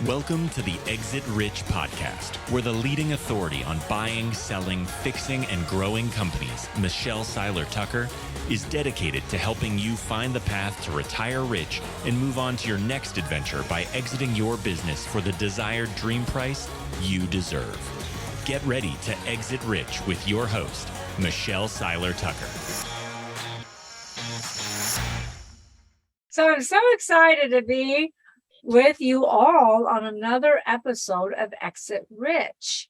Welcome to the Exit Rich podcast, where the leading authority on buying, selling, fixing, and growing companies, Michelle Seiler Tucker, is dedicated to helping you find the path to retire rich and move on to your next adventure by exiting your business for the desired dream price you deserve. Get ready to exit rich with your host, Michelle Seiler Tucker. So I'm so excited to be with you all on another episode of Exit Rich.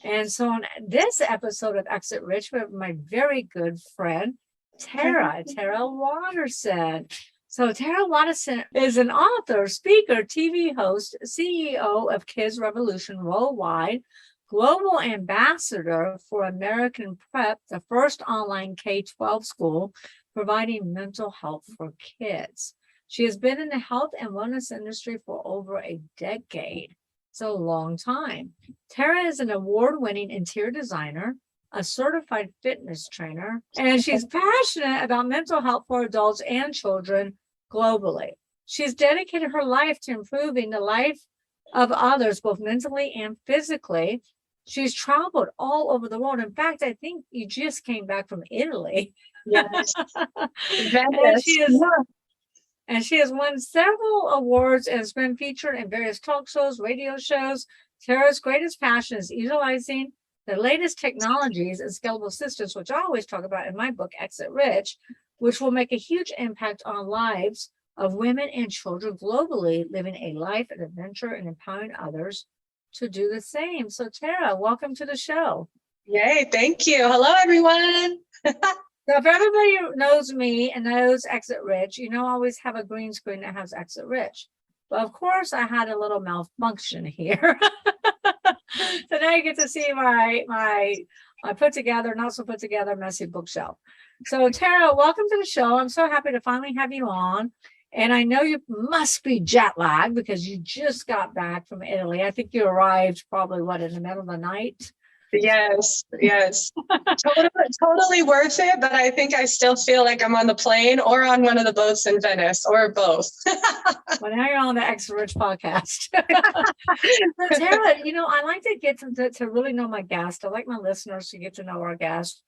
And so on this episode of Exit Rich, we have my very good friend, Terha Watterson. So Terha Watterson is an author, speaker, TV host, CEO of Kids Revolution Worldwide, global ambassador for American Prep, the first online K-12 school providing mental health for kids. She has been in the health and wellness industry for over a decade. It's a long time. Terha is an award-winning interior designer, a certified fitness trainer, and she's passionate about mental health for adults and children globally. She's dedicated her life to improving the life of others, both mentally and physically. She's traveled all over the world. In fact, I think you just came back from Italy. Yes. And she has won several awards and has been featured in various talk shows, radio shows. Terha's greatest passion is utilizing the latest technologies and scalable systems, which I always talk about in my book, Exit Rich, which will make a huge impact on lives of women and children globally, living a life of adventure and empowering others to do the same. So Terha, welcome to the show. Yay, thank you. Hello, everyone. So if everybody knows me and knows Exit Rich, I always have a green screen that has Exit Rich. But of course, I had a little malfunction here. So now you get to see my put together, not so put together, messy bookshelf. So Terha, welcome to the show. I'm so happy to finally have you on. And I know you must be jet lagged because you just got back from Italy. I think you arrived probably, in the middle of the night? Yes. Totally worth it. But I think I still feel like I'm on the plane or on one of the boats in Venice or both. Well, now you're on the Exit Rich podcast. So Terha, I like to get to really know my guest. I like my listeners to get to know our guest,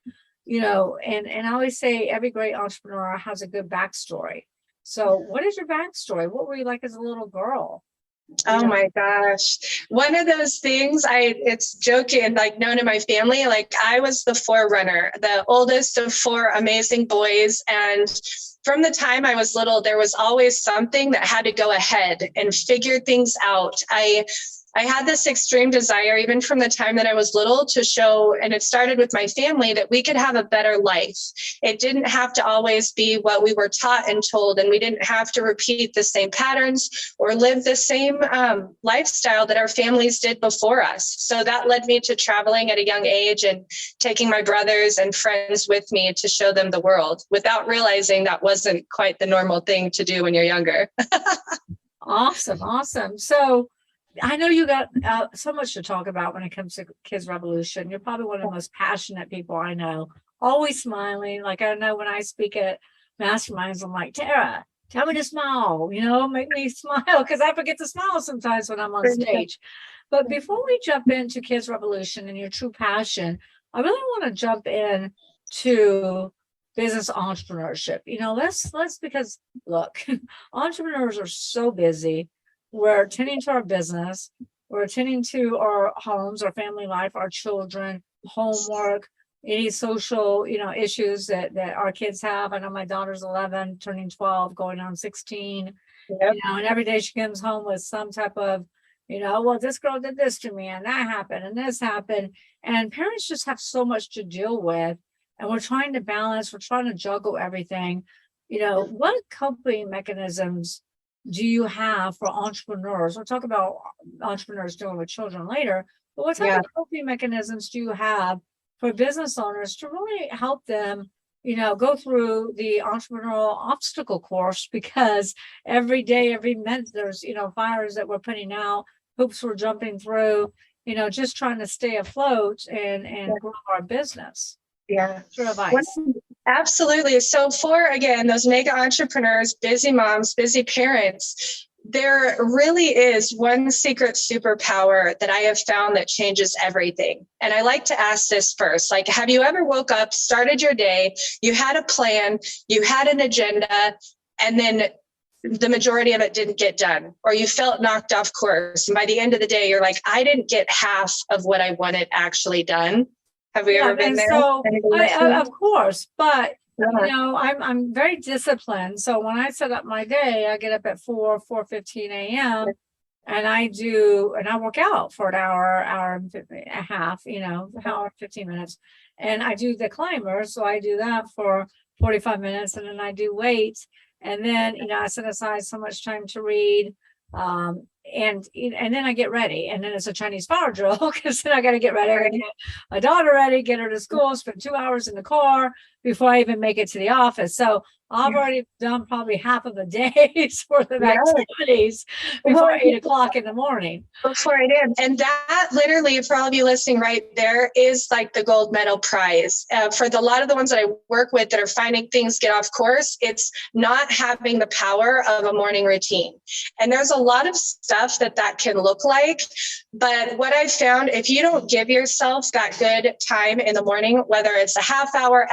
and I always say every great entrepreneur has a good backstory. So what is your backstory? What were you like as a little girl? Oh my gosh. One of those things, it's joking, like known in my family, like I was the forerunner, the oldest of four amazing boys. And from the time I was little, there was always something that had to go ahead and figure things out. I had this extreme desire, even from the time that I was little, to show, and it started with my family, that we could have a better life. It didn't have to always be what we were taught and told, and we didn't have to repeat the same patterns or live the same lifestyle that our families did before us. So that led me to traveling at a young age and taking my brothers and friends with me to show them the world without realizing that wasn't quite the normal thing to do when you're younger. Awesome. So I know you got so much to talk about when it comes to Kids Revolution. You're probably one of the most passionate people I know, always smiling. Like I know when I speak at masterminds, I'm like, Terha, tell me to smile, make me smile, because I forget to smile sometimes when I'm on stage. But before we jump into Kids Revolution and your true passion, I really want to jump in to business entrepreneurship. Let's because look, entrepreneurs are so busy. We're attending to our business, we're attending to our homes, our family life, our children, homework, any social, issues that our kids have. I know my daughter's 11, turning 12, going on 16, Yep. And every day she comes home with some type of, well, this girl did this to me and that happened and this happened. And parents just have so much to deal with. And we're trying to balance, we're trying to juggle everything. What coping mechanisms do you have for entrepreneurs? We'll talk about entrepreneurs dealing with children later, but what type of coping mechanisms do you have for business owners to really help them, go through the entrepreneurial obstacle course? Because every day, every minute, there's, fires that we're putting out, hoops we're jumping through, just trying to stay afloat and grow our business. Yeah. Your advice. Absolutely. So for, again, those mega entrepreneurs, busy moms, busy parents, There really is one secret superpower that I have found that changes everything. And I like to ask this first, like, have you ever woke up, started your day, you had a plan, you had an agenda, and then the majority of it didn't get done, or you felt knocked off course. And by the end of the day, you're like, I didn't get half of what I wanted actually done. Have we ever been there? So of course, but I'm very disciplined. So when I set up my day, I get up at 4:15 a.m. and I work out for an hour and a half, hour, 15 minutes. And I do the climber. So I do that for 45 minutes, and then I do weights. And then, I set aside so much time to read. And then I get ready, and then it's a Chinese power drill, because then I got to get ready. I got to get my daughter ready, get her to school, spend 2 hours in the car before I even make it to the office. So I've already done probably half of the day's worth of activities before 8 o'clock in the morning. Before I did. And that literally, for all of you listening right there, is like the gold medal prize. For a lot of the ones that I work with that are finding things get off course, it's not having the power of a morning routine. And there's a lot of stuff that can look like. But what I've found, if you don't give yourself that good time in the morning, whether it's a half hour,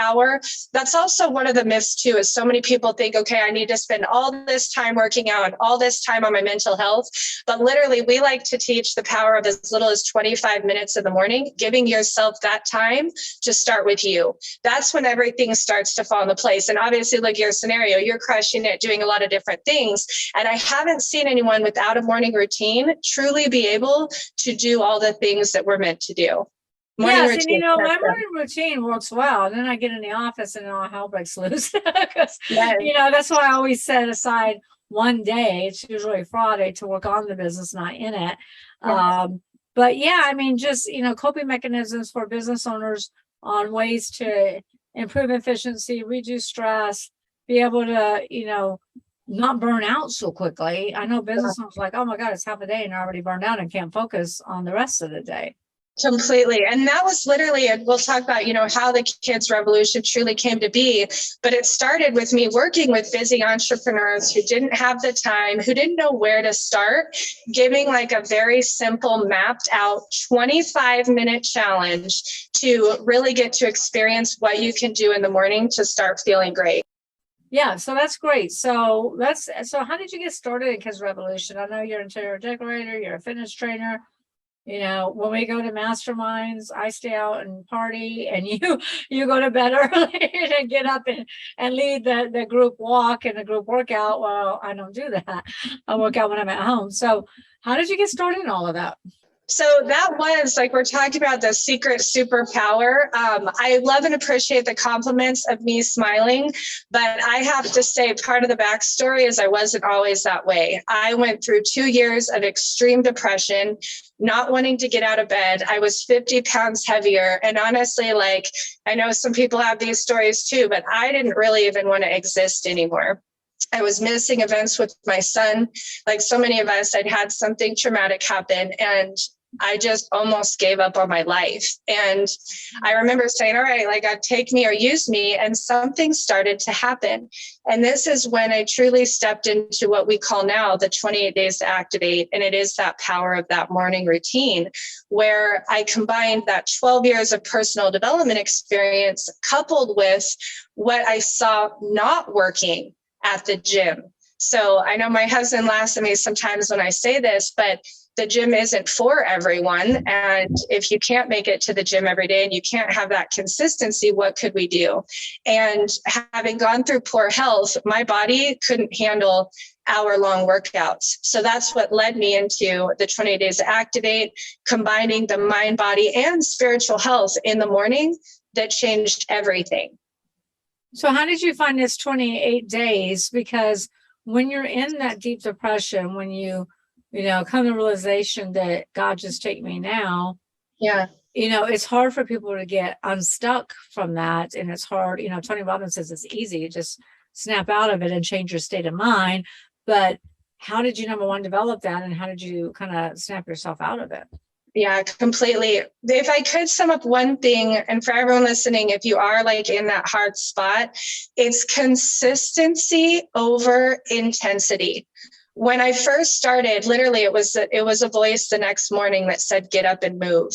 that's also one of the myths too, is so many people think, okay, I need to spend all this time working out, all this time on my mental health. But literally, we like to teach the power of as little as 25 minutes in the morning, giving yourself that time to start with you. That's when everything starts to fall into place. And obviously, look, your scenario, you're crushing it, doing a lot of different things. And I haven't seen anyone without a morning routine truly be able to do all the things that we're meant to do. Routine, and my morning routine works well. And then I get in the office and all hell breaks loose. Because that's why I always set aside one day. It's usually Friday to work on the business, not in it. But just coping mechanisms for business owners on ways to improve efficiency, reduce stress, be able to not burn out so quickly. I know business owners like, oh my God, it's half a day and they're already burned out and can't focus on the rest of the day. Completely. And that was literally, and we'll talk about, how the kids revolution truly came to be. But it started with me working with busy entrepreneurs who didn't have the time, who didn't know where to start, giving like a very simple mapped out 25-minute challenge to really get to experience what you can do in the morning to start feeling great. Yeah, so that's great. So how did you get started in Kids Revolution? I know you're an interior decorator, you're a fitness trainer. When we go to masterminds, I stay out and party, and you go to bed early and get up and lead the group walk and the group workout. Well, I don't do that. I work out when I'm at home. So how did you get started in all of that? So that was, like, we're talking about the secret superpower. I love and appreciate the compliments of me smiling, but I have to say part of the backstory is I wasn't always that way. I went through 2 years of extreme depression, not wanting to get out of bed. I was 50 pounds heavier. And honestly, I know some people have these stories too, but I didn't really even want to exist anymore. I was missing events with my son. Like so many of us, I'd had something traumatic happen, and I just almost gave up on my life. And I remember saying, all right, God, take me or use me. And something started to happen. And this is when I truly stepped into what we call now the 28 days to activate. And it is that power of that morning routine, where I combined that 12 years of personal development experience coupled with what I saw not working at the gym. So I know my husband laughs at me sometimes when I say this, but the gym isn't for everyone. And if you can't make it to the gym every day and you can't have that consistency, what could we do? And having gone through poor health, my body couldn't handle hour-long workouts. So that's what led me into the 28 days to activate, combining the mind, body, and spiritual health in the morning that changed everything. So how did you find this 28 days? Because when you're in that deep depression, when you come to the realization that God, just take me now. Yeah. It's hard for people to get unstuck from that. And it's hard, Tony Robbins says it's easy. You just snap out of it and change your state of mind. But how did you, number one, develop that? And how did you kind of snap yourself out of it? Yeah, completely. If I could sum up one thing, and for everyone listening, if you are in that hard spot, it's consistency over intensity. When I first started, literally it was a voice the next morning that said, get up and move.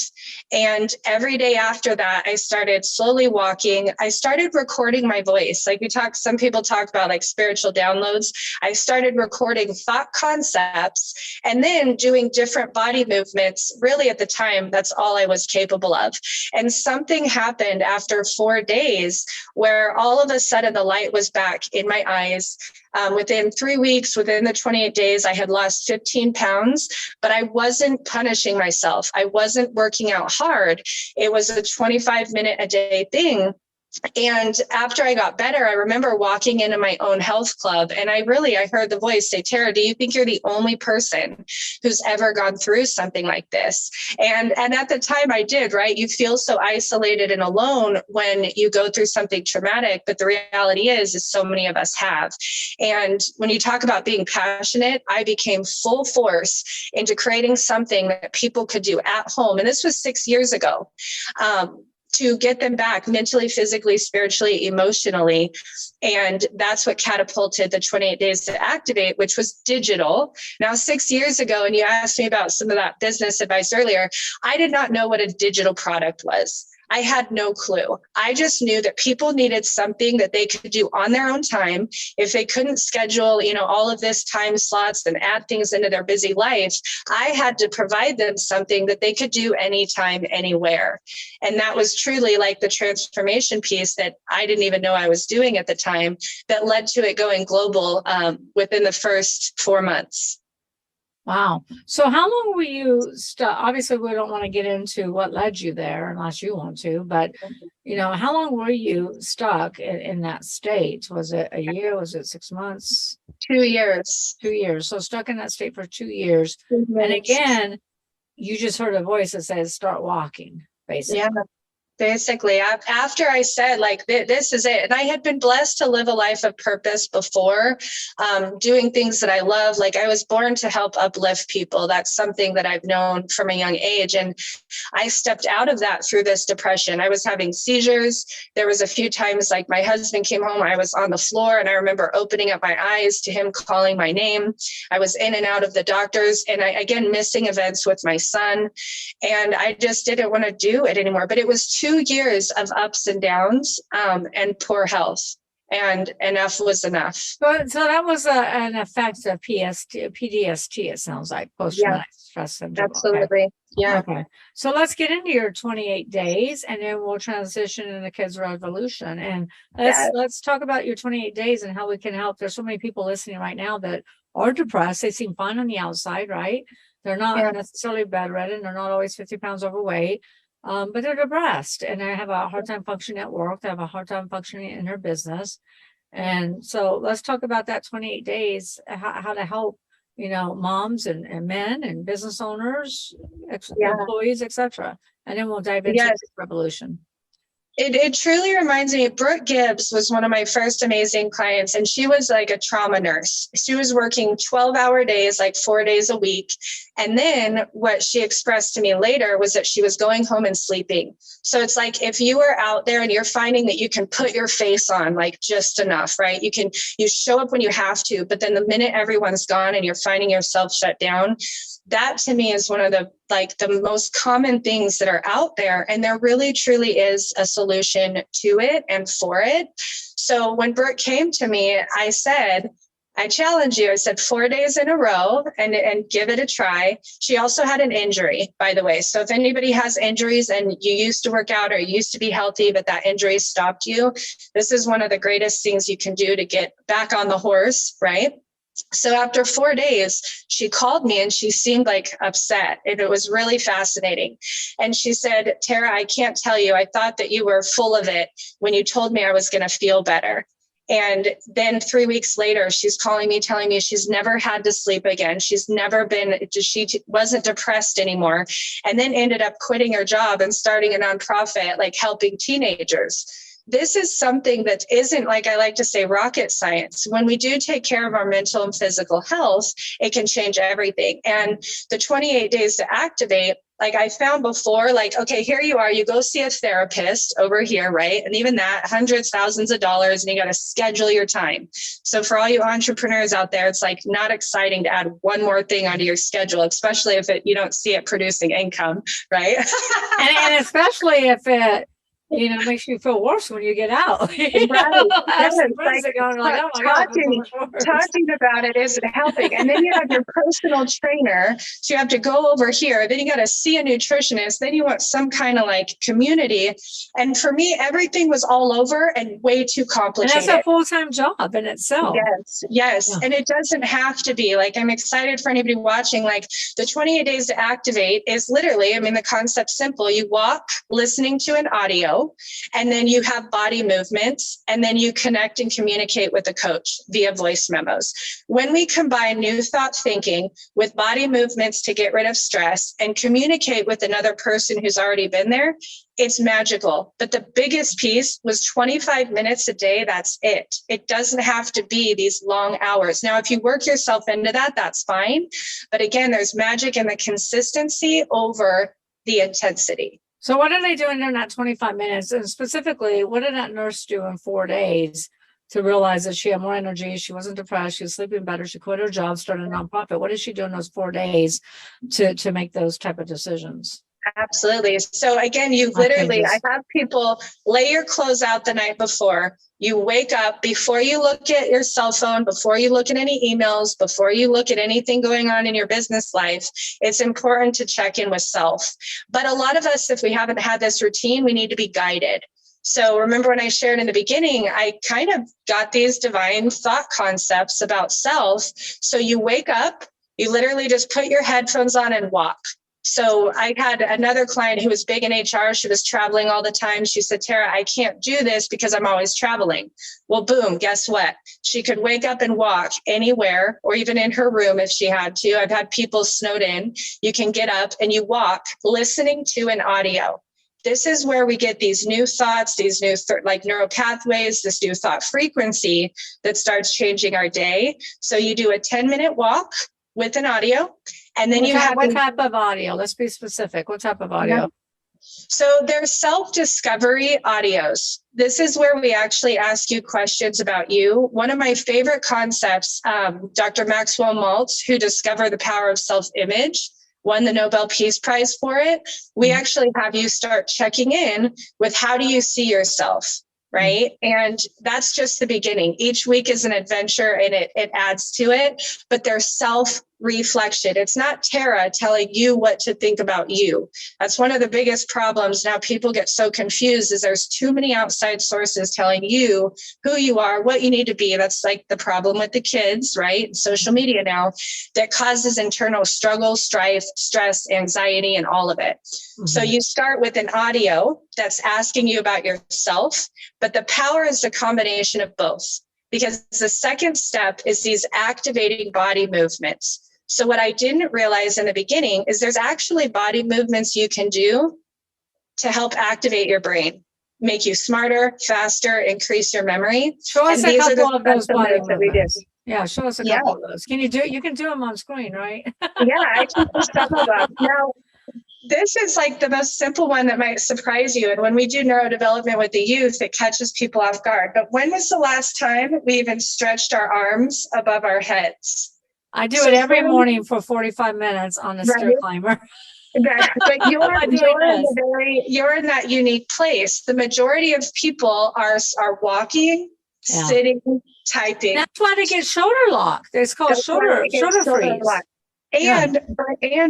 And every day after that, I started slowly walking. I started recording my voice. Like some people talk about like spiritual downloads. I started recording thought concepts and then doing different body movements. Really at the time, that's all I was capable of. And something happened after 4 days where all of a sudden the light was back in my eyes. Within 3 weeks, within the 28 days, I had lost 15 pounds, but I wasn't punishing myself. I wasn't working out hard. It was a 25-minute a day thing. And after I got better, I remember walking into my own health club and I heard the voice say, Terha, do you think you're the only person who's ever gone through something like this? And at the time I did, right? You feel so isolated and alone when you go through something traumatic, but the reality is so many of us have. And when you talk about being passionate, I became full force into creating something that people could do at home. And this was 6 years ago. To get them back mentally, physically, spiritually, emotionally. And that's what catapulted the 28 days to activate, which was digital. Now, 6 years ago, and you asked me about some of that business advice earlier, I did not know what a digital product was. I had no clue. I just knew that people needed something that they could do on their own time. If they couldn't schedule, all of this time slots and add things into their busy life, I had to provide them something that they could do anytime, anywhere. And that was truly like the transformation piece that I didn't even know I was doing at the time that led to it going global within the first 4 months. Wow. So how long were you stuck? Obviously, we don't want to get into what led you there unless you want to, but how long were you stuck in that state? Was it a year? Was it 6 months? 2 years. 2 years. So stuck in that state for 2 years. Mm-hmm. And again, you just heard a voice that says, start walking, basically. Yeah. Basically, after I said, like, this is it. And I had been blessed to live a life of purpose before, doing things that I love. Like, I was born to help uplift people. That's something that I've known from a young age. And I stepped out of that through this depression. I was having seizures. There was a few times, like, my husband came home, I was on the floor, and I remember opening up my eyes to him calling my name. I was in and out of the doctors, and again, missing events with my son. And I just didn't want to do it anymore. But it was 2 years of ups and downs and poor health, and enough was enough. So that was an effect of PTSD, it sounds like, post-traumatic stress syndrome. Absolutely. Okay. Yeah. Okay. So let's get into your 28 days and then we'll transition into Kids Revolution. And let's talk about your 28 days and how we can help. There's so many people listening right now that are depressed. They seem fine on the outside, right? They're not necessarily bedridden. They're not always 50 pounds overweight. But they're depressed and they have a hard time functioning at work. They have a hard time functioning in their business. And so let's talk about that 28 days, how to help, moms and men and business owners, employees, etc. And then we'll dive into this revolution. It truly reminds me, Brooke Gibbs was one of my first amazing clients, and she was like a trauma nurse. She was working 12-hour days, like 4 days a week. And then what she expressed to me later was that she was going home and sleeping. So it's like, if you are out there and you're finding that you can put your face on like just enough, right? You show up when you have to, but then the minute everyone's gone and you're finding yourself shut down, that to me is one of the most common things that are out there. And there really truly is a solution to it and for it. So when Brooke came to me, I said, I challenge you. I said 4 days in a row and give it a try. She also had an injury, by the way. So if anybody has injuries and you used to work out or you used to be healthy, but that injury stopped you, this is one of the greatest things you can do to get back on the horse, right? So after 4 days, she called me and she seemed like upset. It was really fascinating. And she said, Terha, I can't tell you. I thought that you were full of it when you told me I was going to feel better. And then 3 weeks later, she's calling me, telling me she's never had to sleep again. She wasn't depressed anymore. And then ended up quitting her job and starting a nonprofit, like helping teenagers. This is something that isn't, like I like to say, rocket science. When we do take care of our mental and physical health, it can change everything. And the 28 days to activate, Like I found before, like, okay, here you are, you go see a therapist over here, right? And even that, hundreds, thousands of dollars, and you got to schedule your time. So for all you entrepreneurs out there, it's like not exciting to add one more thing onto your schedule, especially if you don't see it producing income, right? and especially if it, makes you feel worse when you get out. Right. Yes, like, going like, oh my God, talking about it isn't helping. And then you have your personal trainer. So you have to go over here. Then you got to see a nutritionist. Then you want some kind of like community. And for me, everything was all over and way too complicated. And that's a full-time job in itself. Yes. Yeah. And it doesn't have to be. Like, I'm excited for anybody watching. Like, the 28 days to activate is literally, I mean, the concept's simple. You walk listening to an audio, and then you have body movements, and then you connect and communicate with a coach via voice memos. When we combine new thought thinking with body movements to get rid of stress and communicate with another person who's already been there, it's magical. But the biggest piece was 25 minutes a day. That's it. It doesn't have to be these long hours. Now, if you work yourself into that, that's fine. But again, there's magic in the consistency over the intensity. So what are they doing in that 25 minutes? And specifically, what did that nurse do in 4 days to realize that she had more energy? She wasn't depressed. She was sleeping better. She quit her job, started a nonprofit. What did she do in those 4 days to make those type of decisions? Absolutely. So again, you literally, I have people lay your clothes out the night before. You wake up before you look at your cell phone, before you look at any emails, before you look at anything going on in your business life. It's important to check in with self. But a lot of us, if we haven't had this routine, we need to be guided. So remember when I shared in the beginning, I kind of got these divine thought concepts about self. So you wake up, you literally just put your headphones on and walk. So I had another client who was big in HR. She was traveling all the time. She said, Terha, I can't do this because I'm always traveling. Well, boom, guess what? She could wake up and walk anywhere, or even in her room if she had to. I've had people snowed in. You can get up and you walk listening to an audio. This is where we get these new thoughts, these new like neural pathways, this new thought frequency that starts changing our day. So you do a 10-minute walk with an audio. And then what type of audio? Let's be specific. What type of audio? Yeah. So there's self-discovery audios. This is where we actually ask you questions about you. One of my favorite concepts, Dr. Maxwell Maltz, who discovered the power of self-image, won the Nobel Peace Prize for it. We actually have you start checking in with how do you see yourself? Right. And that's just the beginning. Each week is an adventure and it adds to it, but they're self-reflection. It's not Terha telling you what to think about you. That's one of the biggest problems now. People get so confused is there's too many outside sources telling you who you are, what you need to be. That's like the problem with the kids, right? Social media now that causes internal struggle, strife, stress, anxiety, and all of it. So you start with an audio that's asking you about yourself, but the power is the combination of both, because the second step is these activating body movements. So what I didn't realize in the beginning is there's actually body movements you can do to help activate your brain, make you smarter, faster, increase your memory. Show us a couple of those body movements. Yeah, show us a couple of those. Can you do it? You can do them on screen, right? Yeah, I can do some of them. Now, this is like the most simple one that might surprise you. And when we do neurodevelopment with the youth, it catches people off guard. But when was the last time we even stretched our arms above our heads? I do it every morning for 45 minutes on the stair climber. But you're in that unique place. The majority of people are walking, sitting, typing. That's why they get shoulder lock. It's called shoulder freeze. And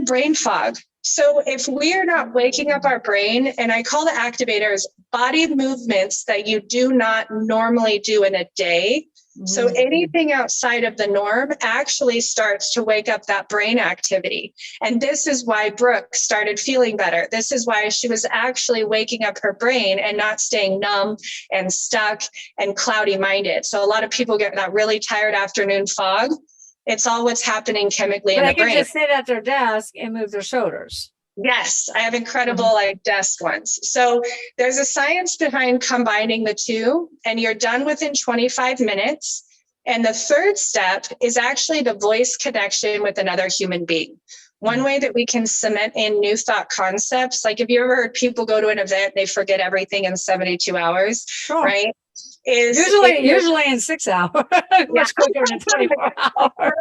brain fog. So if we are not waking up our brain, and I call the activators body movements that you do not normally do in a day. So anything outside of the norm actually starts to wake up that brain activity. And this is why Brooke started feeling better. This is why she was actually waking up her brain and not staying numb and stuck and cloudy minded. So a lot of people get that really tired afternoon fog. It's all what's happening chemically in the brain. They can just sit at their desk and move their shoulders. Yes, I have incredible desk ones. So there's a science behind combining the two, and you're done within 25 minutes. And the third step is actually the voice connection with another human being. One way that we can cement in new thought concepts, like if you ever heard people go to an event, they forget everything in 72 hours, Sure. right? Is usually in 6 hours, much quicker than 24 hours.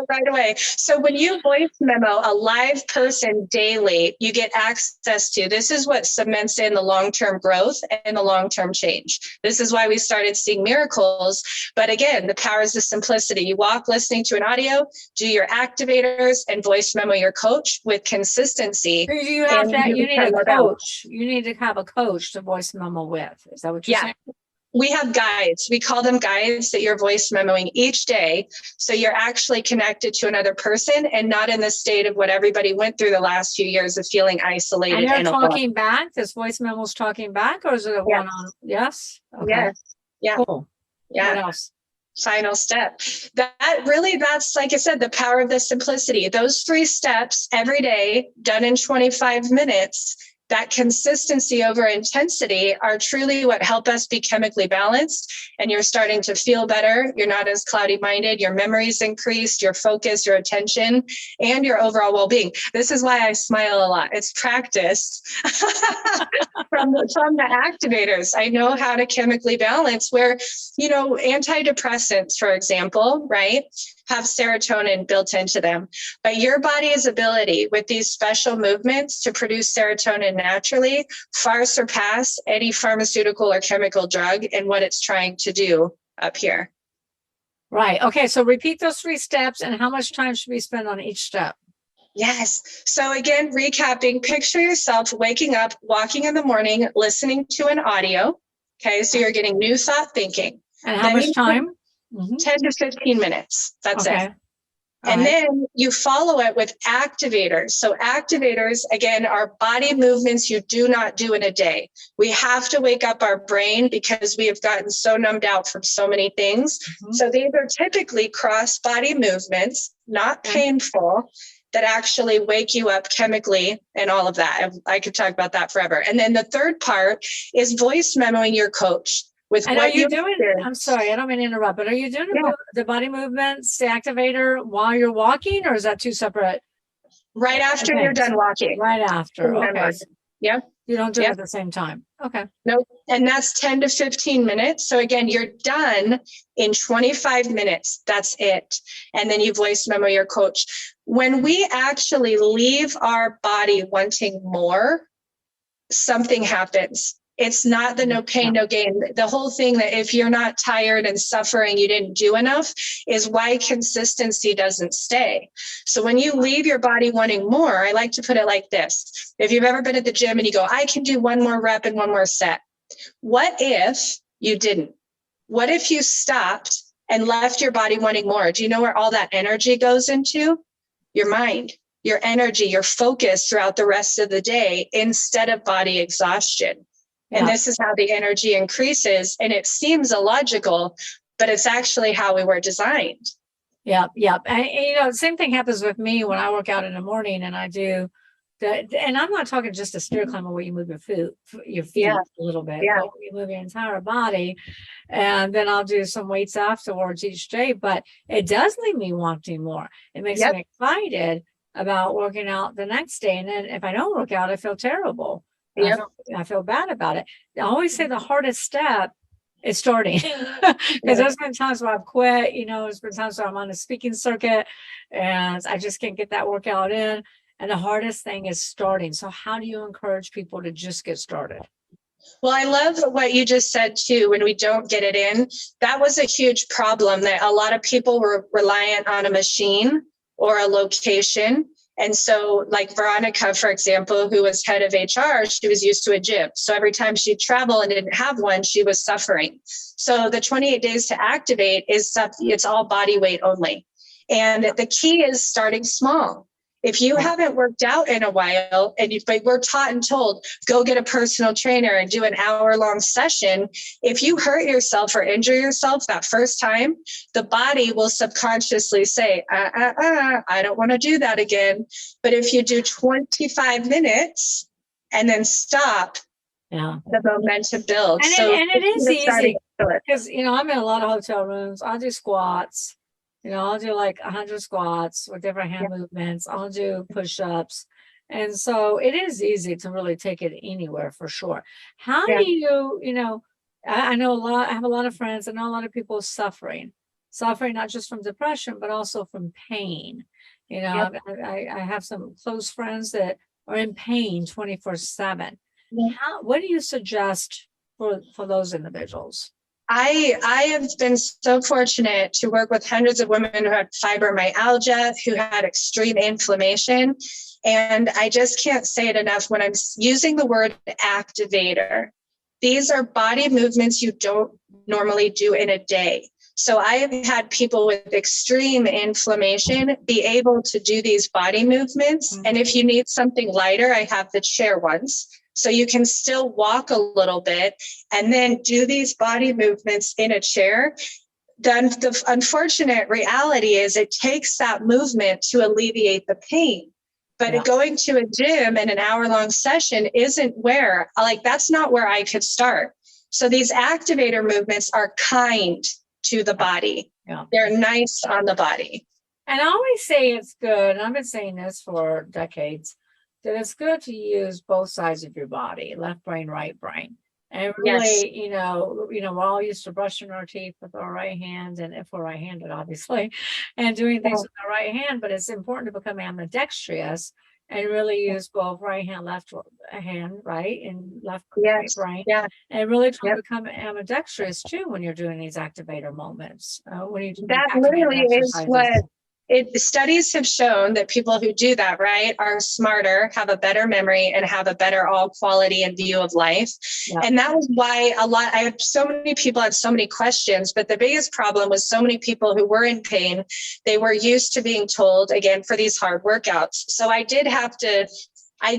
Right away. So when you voice memo a live person daily, you get access to, this is what cements in the long-term growth and the long-term change. This is why we started seeing miracles. But again, the power is the simplicity. You walk listening to an audio, do your activators, and voice memo your coach with consistency. You need a coach. You need to have a coach to voice memo with. Is that what you're saying? We have guides. We call them guides that you're voice memoing each day. So you're actually connected to another person and not in the state of what everybody went through the last few years of feeling isolated. And they're talking back? This voice memo's talking back, or is it a one-on? Yes. Okay. Yes. Yeah. Cool. Yeah. What else? Final step. That's, like I said, the power of the simplicity. Those 3 steps every day, done in 25 minutes, that consistency over intensity are truly what help us be chemically balanced. And you're starting to feel better. You're not as cloudy minded. Your memory's increased, your focus, your attention, and your overall well-being. This is why I smile a lot. It's practice from the activators. I know how to chemically balance where, antidepressants, for example, right, have serotonin built into them. But your body's ability with these special movements to produce serotonin naturally far surpass any pharmaceutical or chemical drug in what it's trying to do up here. Right. Okay. So repeat those 3 steps, and how much time should we spend on each step? Yes. So again, recapping, picture yourself waking up, walking in the morning, listening to an audio. Okay. So you're getting new thought thinking. And how much time? 10 to 15 minutes. That's it. And then you follow it with activators. So activators, again, are body movements you do not do in a day. We have to wake up our brain because we have gotten so numbed out from so many things. So these are typically cross body movements, not painful, that actually wake you up chemically and all of that. I could talk about that forever. And then the third part is voice memoing your coach. And are you doing, I'm sorry, I don't mean to interrupt, but are you doing the body movements, the activator while you're walking, or is that 2 separate? Right after you're done walking. Right after. Okay. Yeah. You don't do it at the same time. Okay. Nope. And that's 10 to 15 minutes. So again, you're done in 25 minutes. That's it. And then you voice memo your coach. When we actually leave our body wanting more, something happens. It's not the no pain, no gain. The whole thing that if you're not tired and suffering, you didn't do enough is why consistency doesn't stay. So when you leave your body wanting more, I like to put it like this. If you've ever been at the gym and you go, I can do 1 more rep and 1 more set. What if you didn't? What if you stopped and left your body wanting more? Do you know where all that energy goes into? Your mind, your energy, your focus throughout the rest of the day instead of body exhaustion. And this is how the energy increases. And it seems illogical, but it's actually how we were designed. Yep. And, same thing happens with me when I work out in the morning and I do that. And I'm not talking just a stair climber where you move your feet a little bit, but you move your entire body. And then I'll do some weights afterwards each day, but it does leave me wanting more. It makes me excited about working out the next day. And then if I don't work out, I feel terrible. I feel bad about it. I always say the hardest step is starting because there's been times where I've quit, there's been times where I'm on a speaking circuit and I just can't get that workout in. And the hardest thing is starting. So how do you encourage people to just get started? Well, I love what you just said too, when we don't get it in. That was a huge problem that a lot of people were reliant on a machine or a location. And so like Veronica, for example, who was head of HR, she was used to a gym. So every time she'd travel and didn't have one, she was suffering. So the 28 days to activate it's all body weight only. And the key is starting small. If you haven't worked out in a while but we're taught and told, go get a personal trainer and do an hour-long session. If you hurt yourself or injure yourself that first time, the body will subconsciously say, I don't want to do that again. But if you do 25 minutes and then stop, the momentum builds. And it is easy because, I'm in a lot of hotel rooms. I'll do squats. I'll do like 100 squats with different hand movements. I'll do push-ups. And so it is easy to really take it anywhere for sure. How do I know I have a lot of friends, I know a lot of people suffering not just from depression, but also from pain. I have some close friends that are in pain 24/7. What do you suggest for those individuals? I have been so fortunate to work with hundreds of women who had fibromyalgia, who had extreme inflammation. And I just can't say it enough when I'm using the word activator. These are body movements you don't normally do in a day. So I've had people with extreme inflammation be able to do these body movements. And if you need something lighter, I have the chair ones. So you can still walk a little bit and then do these body movements in a chair. Then the unfortunate reality is it takes that movement to alleviate the pain. But going to a gym and an hour-long session isn't that's not where I could start. So these activator movements are kind to the body. They're nice on the body. And I always say it's good, and I've been saying this for decades, that it's good to use both sides of your body, left brain, right brain. And really, we're all used to brushing our teeth with our right hand, and if we're right-handed, obviously, and doing things with our right hand, but it's important to become ambidextrous and really use both right hand, left hand, right, and left right brain, and really try to become ambidextrous too when you're doing these activator moments. When you do that literally is what studies have shown, that people who do that, right, are smarter, have a better memory, and have a better all quality and view of life. And that was why I had so many people had so many questions, but the biggest problem was so many people who were in pain, they were used to being told, again, for these hard workouts. So I did have to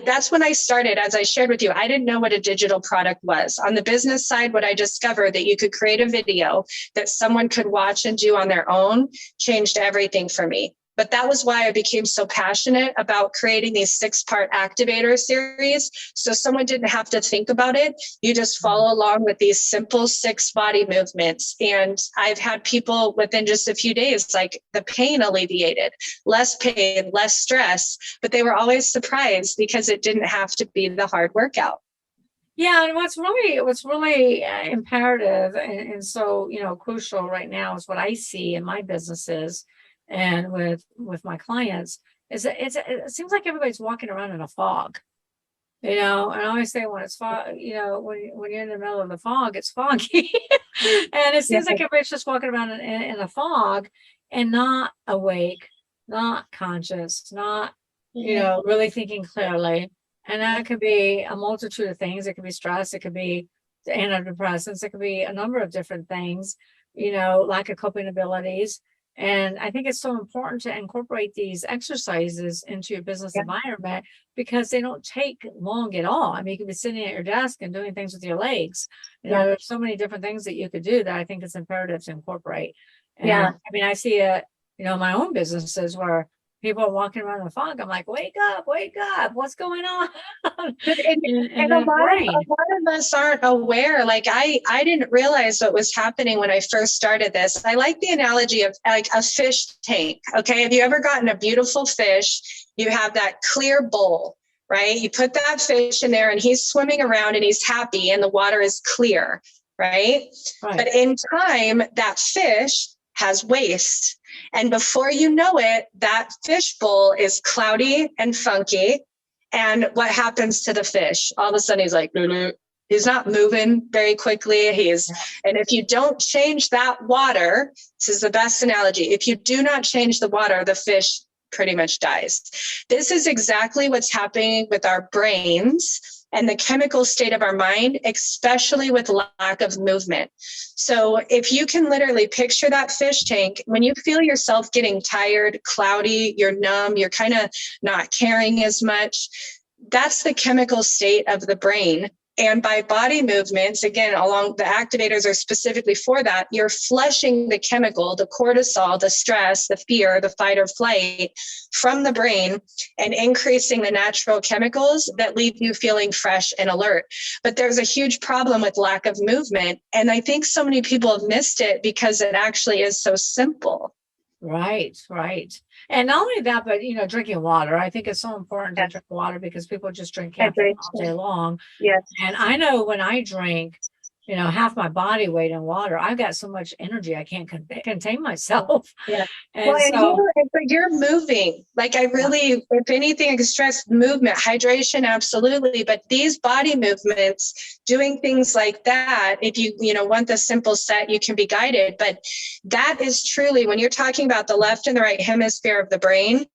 that's when I started, as I shared with you, I didn't know what a digital product was. On the business side, what I discovered that you could create a video that someone could watch and do on their own changed everything for me. But that was why I became so passionate about creating these 6-part activator series. So someone didn't have to think about it. You just follow along with these simple 6 body movements. And I've had people within just a few days, like the pain alleviated, less pain, less stress, but they were always surprised because it didn't have to be the hard workout. Yeah, and what's really imperative and so crucial right now is what I see in my businesses and with my clients is that it seems like everybody's walking around in a fog. And I always say when it's fog, when you're in the middle of the fog, it's foggy. And it seems like everybody's just walking around in a fog and not awake, not conscious, not really thinking clearly. And that could be a multitude of things. It could be stress. It could be antidepressants. It could be a number of different things, lack of coping abilities. And I think it's so important to incorporate these exercises into your business environment because they don't take long at all. I mean, you could be sitting at your desk and doing things with your legs. There's so many different things that you could do that I think it's imperative to incorporate. And I mean, I see it, my own businesses where people are walking around in the fog. I'm like, wake up, what's going on? and a lot of us aren't aware. Like I didn't realize what was happening when I first started this. I like the analogy of like a fish tank. Okay. Have you ever gotten a beautiful fish? You have that clear bowl, right? You put that fish in there and he's swimming around and he's happy and the water is clear, right? But in time, that fish has waste. And before you know it, that fish bowl is cloudy and funky. And what happens to the fish? All of a sudden he's like, he's not moving very quickly. And if you don't change that water, this is the best analogy. If you do not change the water, the fish pretty much dies. This is exactly what's happening with our brains and the chemical state of our mind, especially with lack of movement. So if you can literally picture that fish tank, when you feel yourself getting tired, cloudy, you're numb, you're kind of not caring as much, that's the chemical state of the brain. And by body movements, again, along the activators are specifically for that, you're flushing the chemical, the cortisol, the stress, the fear, the fight or flight from the brain and increasing the natural chemicals that leave you feeling fresh and alert. But there's a huge problem with lack of movement. And I think so many people have missed it because it actually is so simple. Right, right. And not only that, but drinking water. I think it's so important to Yeah. drink water because people just drink caffeine all day Hydration. long. Yes. And I know when I drink, half my body weight in water, I've got so much energy I can't contain myself. Yeah. Well, And and so, you're moving. Like I really, if anything, I could stress movement, hydration, absolutely. But these body movements, doing things like that, if you want the simple set, you can be guided. But that is truly when you're talking about the left and the right hemisphere of the brain,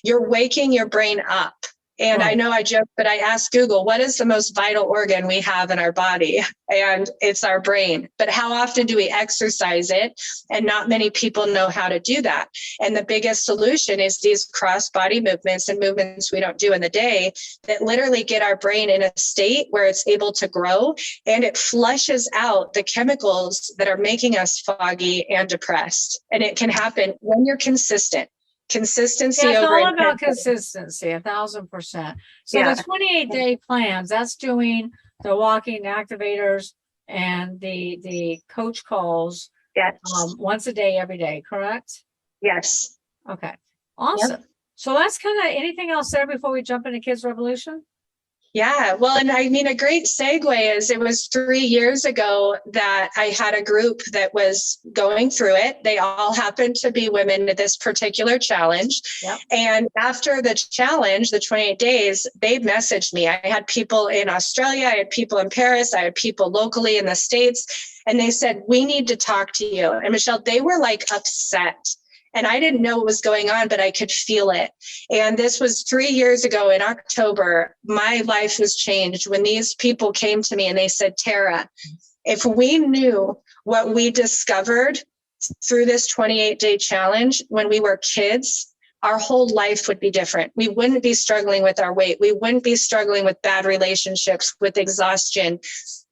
you're waking your brain up. And I right. know I joke, but I asked Google, what is the most vital organ we have in our body? And it's our brain. But how often do we exercise it? And not many people know how to do that. And the biggest solution is these cross body movements and movements we don't do in the day that literally get our brain in a state where it's able to grow and it flushes out the chemicals that are making us foggy and depressed. And it can happen when you're consistent. Consistency Yeah, it's over all about intensity. consistency, 1,000%. So Yeah. the 28-day plans, that's doing the walking activators and the coach calls Yes. once a day, every day, correct? Yes. Okay, awesome. So that's kind of anything else there before we jump into Kids Revolution? Yeah, well, and I mean, a great segue is it was 3 years ago that I had a group that was going through it. They all happened to be women at this particular challenge. Yep. And after the challenge, the 28 days, they messaged me. I had people in Australia, I had people in Paris, I had people locally in the States, and they said, we need to talk to you. And Michelle, they were like upset. And I didn't know what was going on, but I could feel it. And this was 3 years ago in October. My life was changed when these people came to me and they said, Terha, if we knew what we discovered through this 28-day challenge when we were kids, our whole life would be different. We wouldn't be struggling with our weight. We wouldn't be struggling with bad relationships, with exhaustion.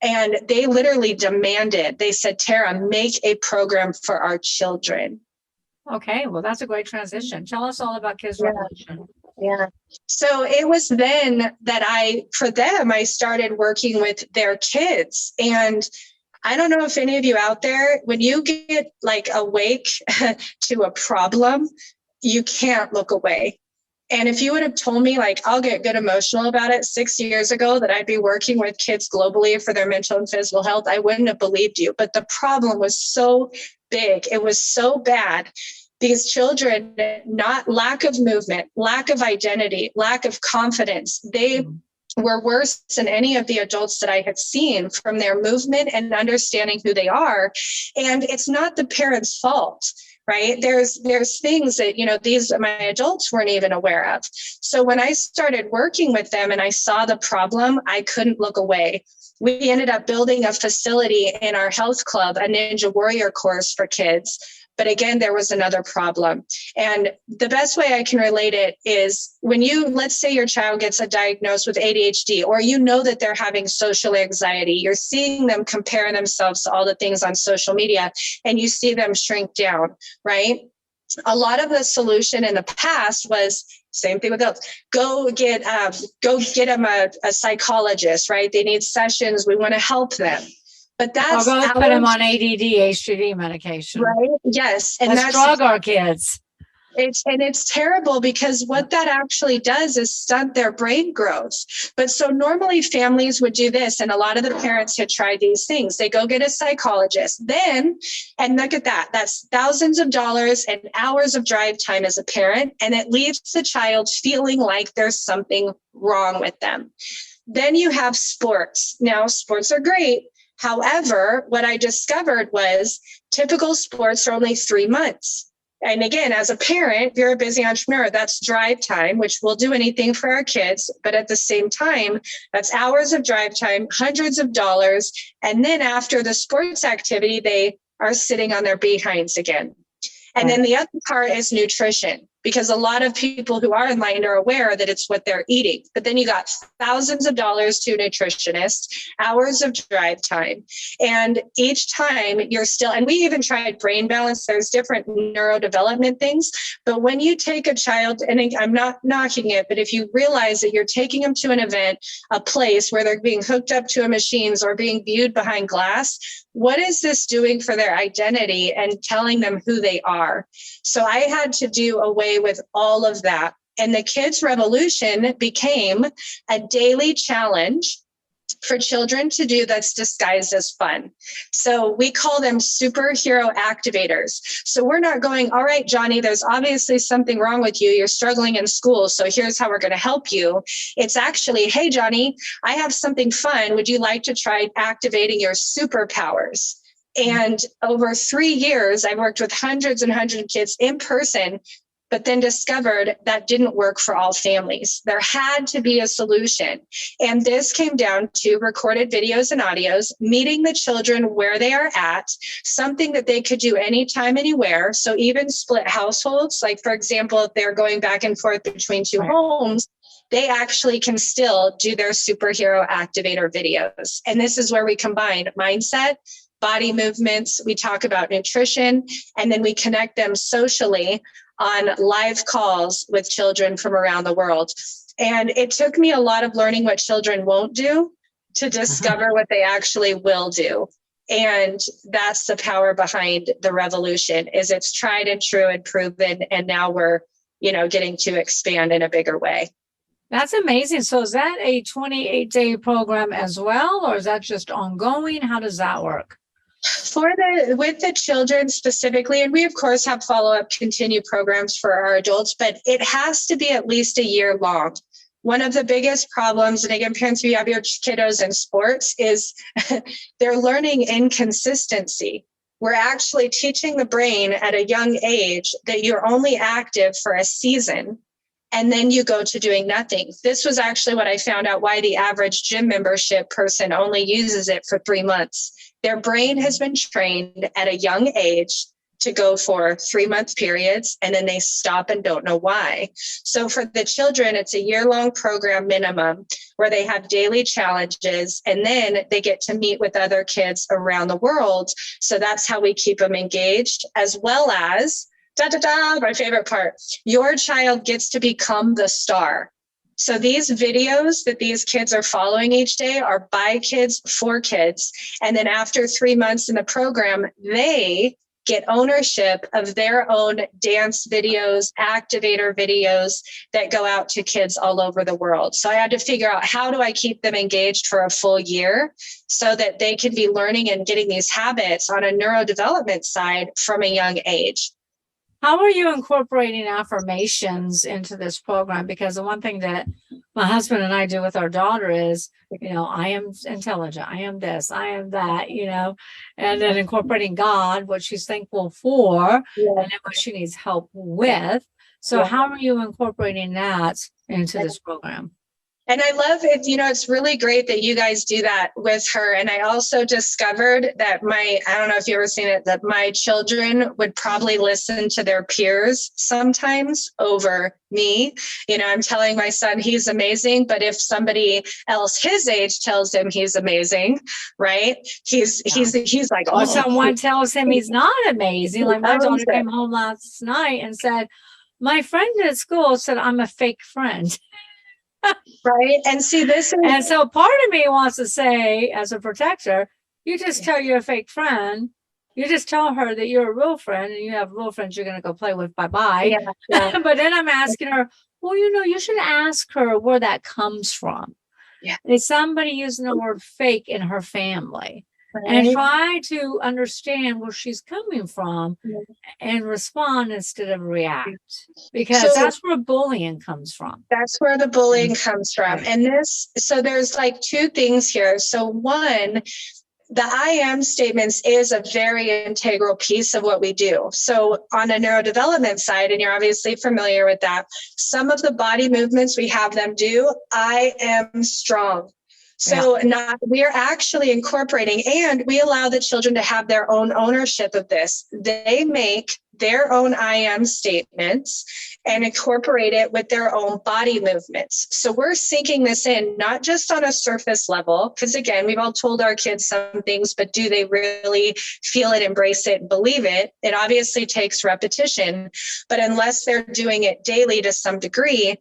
And they literally demanded, they said, Terha, make a program for our children. Okay, well, that's a great transition. Tell us all about Kids Revolution. Yeah. So it was then that I started working with their kids. And I don't know if any of you out there, when you get like awake to a problem, you can't look away. And if you would have told me, like, I'll get good emotional about it 6 years ago, that I'd be working with kids globally for their mental and physical health, I wouldn't have believed you. But the problem was so big. It was so bad. These children, not lack of movement, lack of identity, lack of confidence, they were worse than any of the adults that I had seen from their movement and understanding who they are. And it's not the parents' fault, right? There's things that, my adults weren't even aware of. So when I started working with them and I saw the problem, I couldn't look away. We ended up building a facility in our health club, a Ninja Warrior course for kids. But again, there was another problem. And the best way I can relate it is when let's say your child gets diagnosed with ADHD, or that they're having social anxiety, you're seeing them compare themselves to all the things on social media, and you see them shrink down, right? A lot of the solution in the past was same thing with those. Go get them a psychologist, right? They need sessions. We want to help them. But that's put them on ADD, HDD medication. Right. Yes. And that's drug our kids. It's terrible because what that actually does is stunt their brain growth. But so normally families would do this, and a lot of the parents had tried these things. They go get a psychologist, and look at that. That's thousands of dollars and hours of drive time as a parent, and it leaves the child feeling like there's something wrong with them. Then you have sports. Now, sports are great. However, what I discovered was typical sports are only 3 months. And again, as a parent, if you're a busy entrepreneur, that's drive time, which we'll do anything for our kids. But at the same time, that's hours of drive time, hundreds of dollars. And then after the sports activity, they are sitting on their behinds again. And then the other part is nutrition, because a lot of people who are enlightened are aware that it's what they're eating. But then you got thousands of dollars to a nutritionist, hours of drive time. And each time you're still, and we even tried brain balance. There's different neurodevelopment things. But when you take a child, and I'm not knocking it, but if you realize that you're taking them to an event, a place where they're being hooked up to a machines or being viewed behind glass, what is this doing for their identity and telling them who they are? So I had to do away with all of that. And the Kids Revolution became a daily challenge for children to do that's disguised as fun. So we call them superhero activators. So we're not going, all right, Johnny, there's obviously something wrong with you. You're struggling in school. So here's how we're going to help you. It's actually, hey, Johnny, I have something fun. Would you like to try activating your superpowers? And over 3 years, I worked with hundreds and hundreds of kids in person, but then discovered that didn't work for all families. There had to be a solution. And this came down to recorded videos and audios, meeting the children where they are at, something that they could do anytime, anywhere. So even split households, like for example, if they're going back and forth between two homes, they actually can still do their superhero activator videos. And this is where we combine mindset, body movements, we talk about nutrition, and then we connect them socially on live calls with children from around the world. And it took me a lot of learning what children won't do to discover what they actually will do. And that's the power behind the revolution, is it's tried and true and proven. And now we're, getting to expand in a bigger way. That's amazing. So is that a 28-day program as well, or is that just ongoing? How does that work? With the children specifically, and we of course have follow-up continue programs for our adults, but it has to be at least a year long. One of the biggest problems, and again, parents, if you have your kiddos in sports, is they're learning inconsistency. We're actually teaching the brain at a young age that you're only active for a season, and then you go to doing nothing. This was actually what I found out why the average gym membership person only uses it for 3 months. Their brain has been trained at a young age to go for 3-month periods, and then they stop and don't know why. So for the children, it's a year-long program minimum where they have daily challenges, and then they get to meet with other kids around the world. So that's how we keep them engaged, as well as, my favorite part, your child gets to become the star. So these videos that these kids are following each day are by kids, for kids. And then after 3 months in the program, they get ownership of their own dance videos, activator videos that go out to kids all over the world. So I had to figure out, how do I keep them engaged for a full year so that they can be learning and getting these habits on a neurodevelopment side from a young age. How are you incorporating affirmations into this program? Because the one thing that my husband and I do with our daughter is, I am intelligent, I am this, I am that, and then incorporating God, what she's thankful for, and then what she needs help with. So how are you incorporating that into this program? And I love it. It's really great that you guys do that with her. And I also discovered that I don't know if you've ever seen it, that my children would probably listen to their peers sometimes over me. I'm telling my son he's amazing, but if somebody else his age tells him he's amazing, right? He's like, or someone tells him he's not amazing. Like my daughter came home last night and said, my friend at school said I'm a fake friend. Right. And see, and so part of me wants to say, as a protector, you just tell your fake friend, you just tell her that you're a real friend and you have real friends you're going to go play with. Bye-bye. Yeah. But then I'm asking her, well, you should ask her where that comes from. Yeah. Is somebody using the word fake in her family? Right. And try to understand where she's coming from and respond instead of react, because that's where bullying comes from. That's where the bullying comes from. And so there's like 2 things here. So one, the I am statements is a very integral piece of what we do. So on a neurodevelopment side, and you're obviously familiar with that, some of the body movements we have them do, I am strong. So we are actually incorporating, and we allow the children to have their own ownership of this. They make their own I am statements and incorporate it with their own body movements. So we're sinking this in, not just on a surface level, because again, we've all told our kids some things, but do they really feel it, embrace it, and believe it? It obviously takes repetition, but unless they're doing it daily to some degree,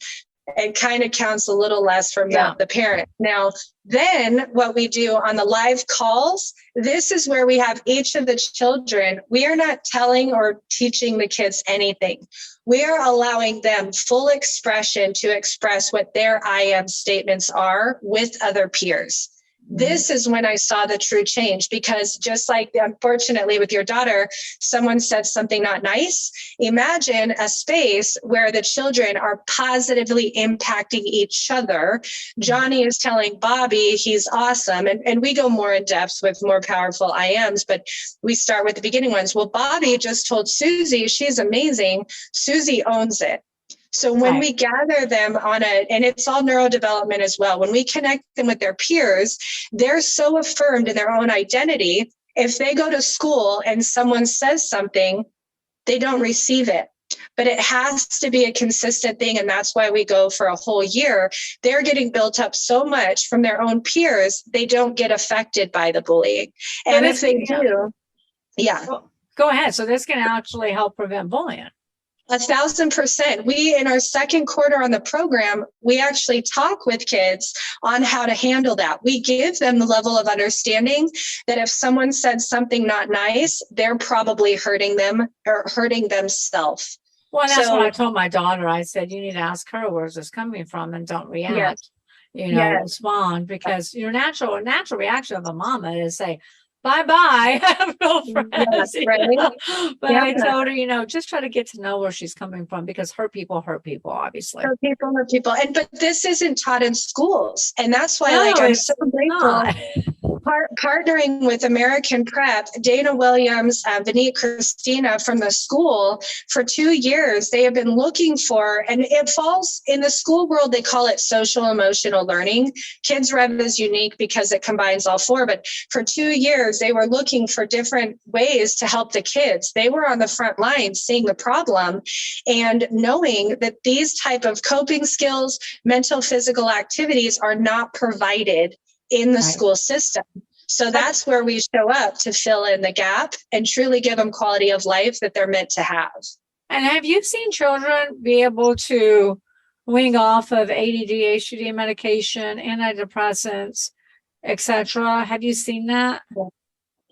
it kind of counts a little less from the parent. Now, then what we do on the live calls, this is where we have each of the children. We are not telling or teaching the kids anything. We are allowing them full expression to express what their I am statements are with other peers. This is when I saw the true change, because just like, unfortunately, with your daughter, someone said something not nice. Imagine a space where the children are positively impacting each other. Johnny is telling Bobby he's awesome. And we go more in depth with more powerful I ams, but we start with the beginning ones. Well, Bobby just told Susie she's amazing. Susie owns it. So when we gather them on and it's all neurodevelopment as well, when we connect them with their peers, they're so affirmed in their own identity. If they go to school and someone says something, they don't receive it. But it has to be a consistent thing. And that's why we go for a whole year. They're getting built up so much from their own peers, they don't get affected by the bullying. And if they do, Well, go ahead. So this can actually help prevent bullying. 1,000%. We, in our second quarter on the program, we actually talk with kids on how to handle that. We give them the level of understanding that if someone said something not nice, they're probably hurting them or hurting themselves. Well, that's what I told my daughter. I said, you need to ask her where's this coming from and don't react, respond, because your natural reaction of a mama is say, bye-bye, I have no friends. But I told her, just try to get to know where she's coming from, because hurt people, obviously. Hurt people. But this isn't taught in schools. And that's why I'm so grateful. Partnering with American Prep, Dana Williams, Vineet Christina from the school, for 2 years, they have been looking for, and it falls in the school world, they call it social emotional learning. Kids Rev is unique because it combines all four, but for 2 years, they were looking for different ways to help the kids. They were on the front line seeing the problem and knowing that these type of coping skills, mental, physical activities are not provided in the school system. So that's where we show up to fill in the gap and truly give them quality of life that they're meant to have. And have you seen children be able to wing off of ADD, ADHD medication, antidepressants, etc.? Have you seen that?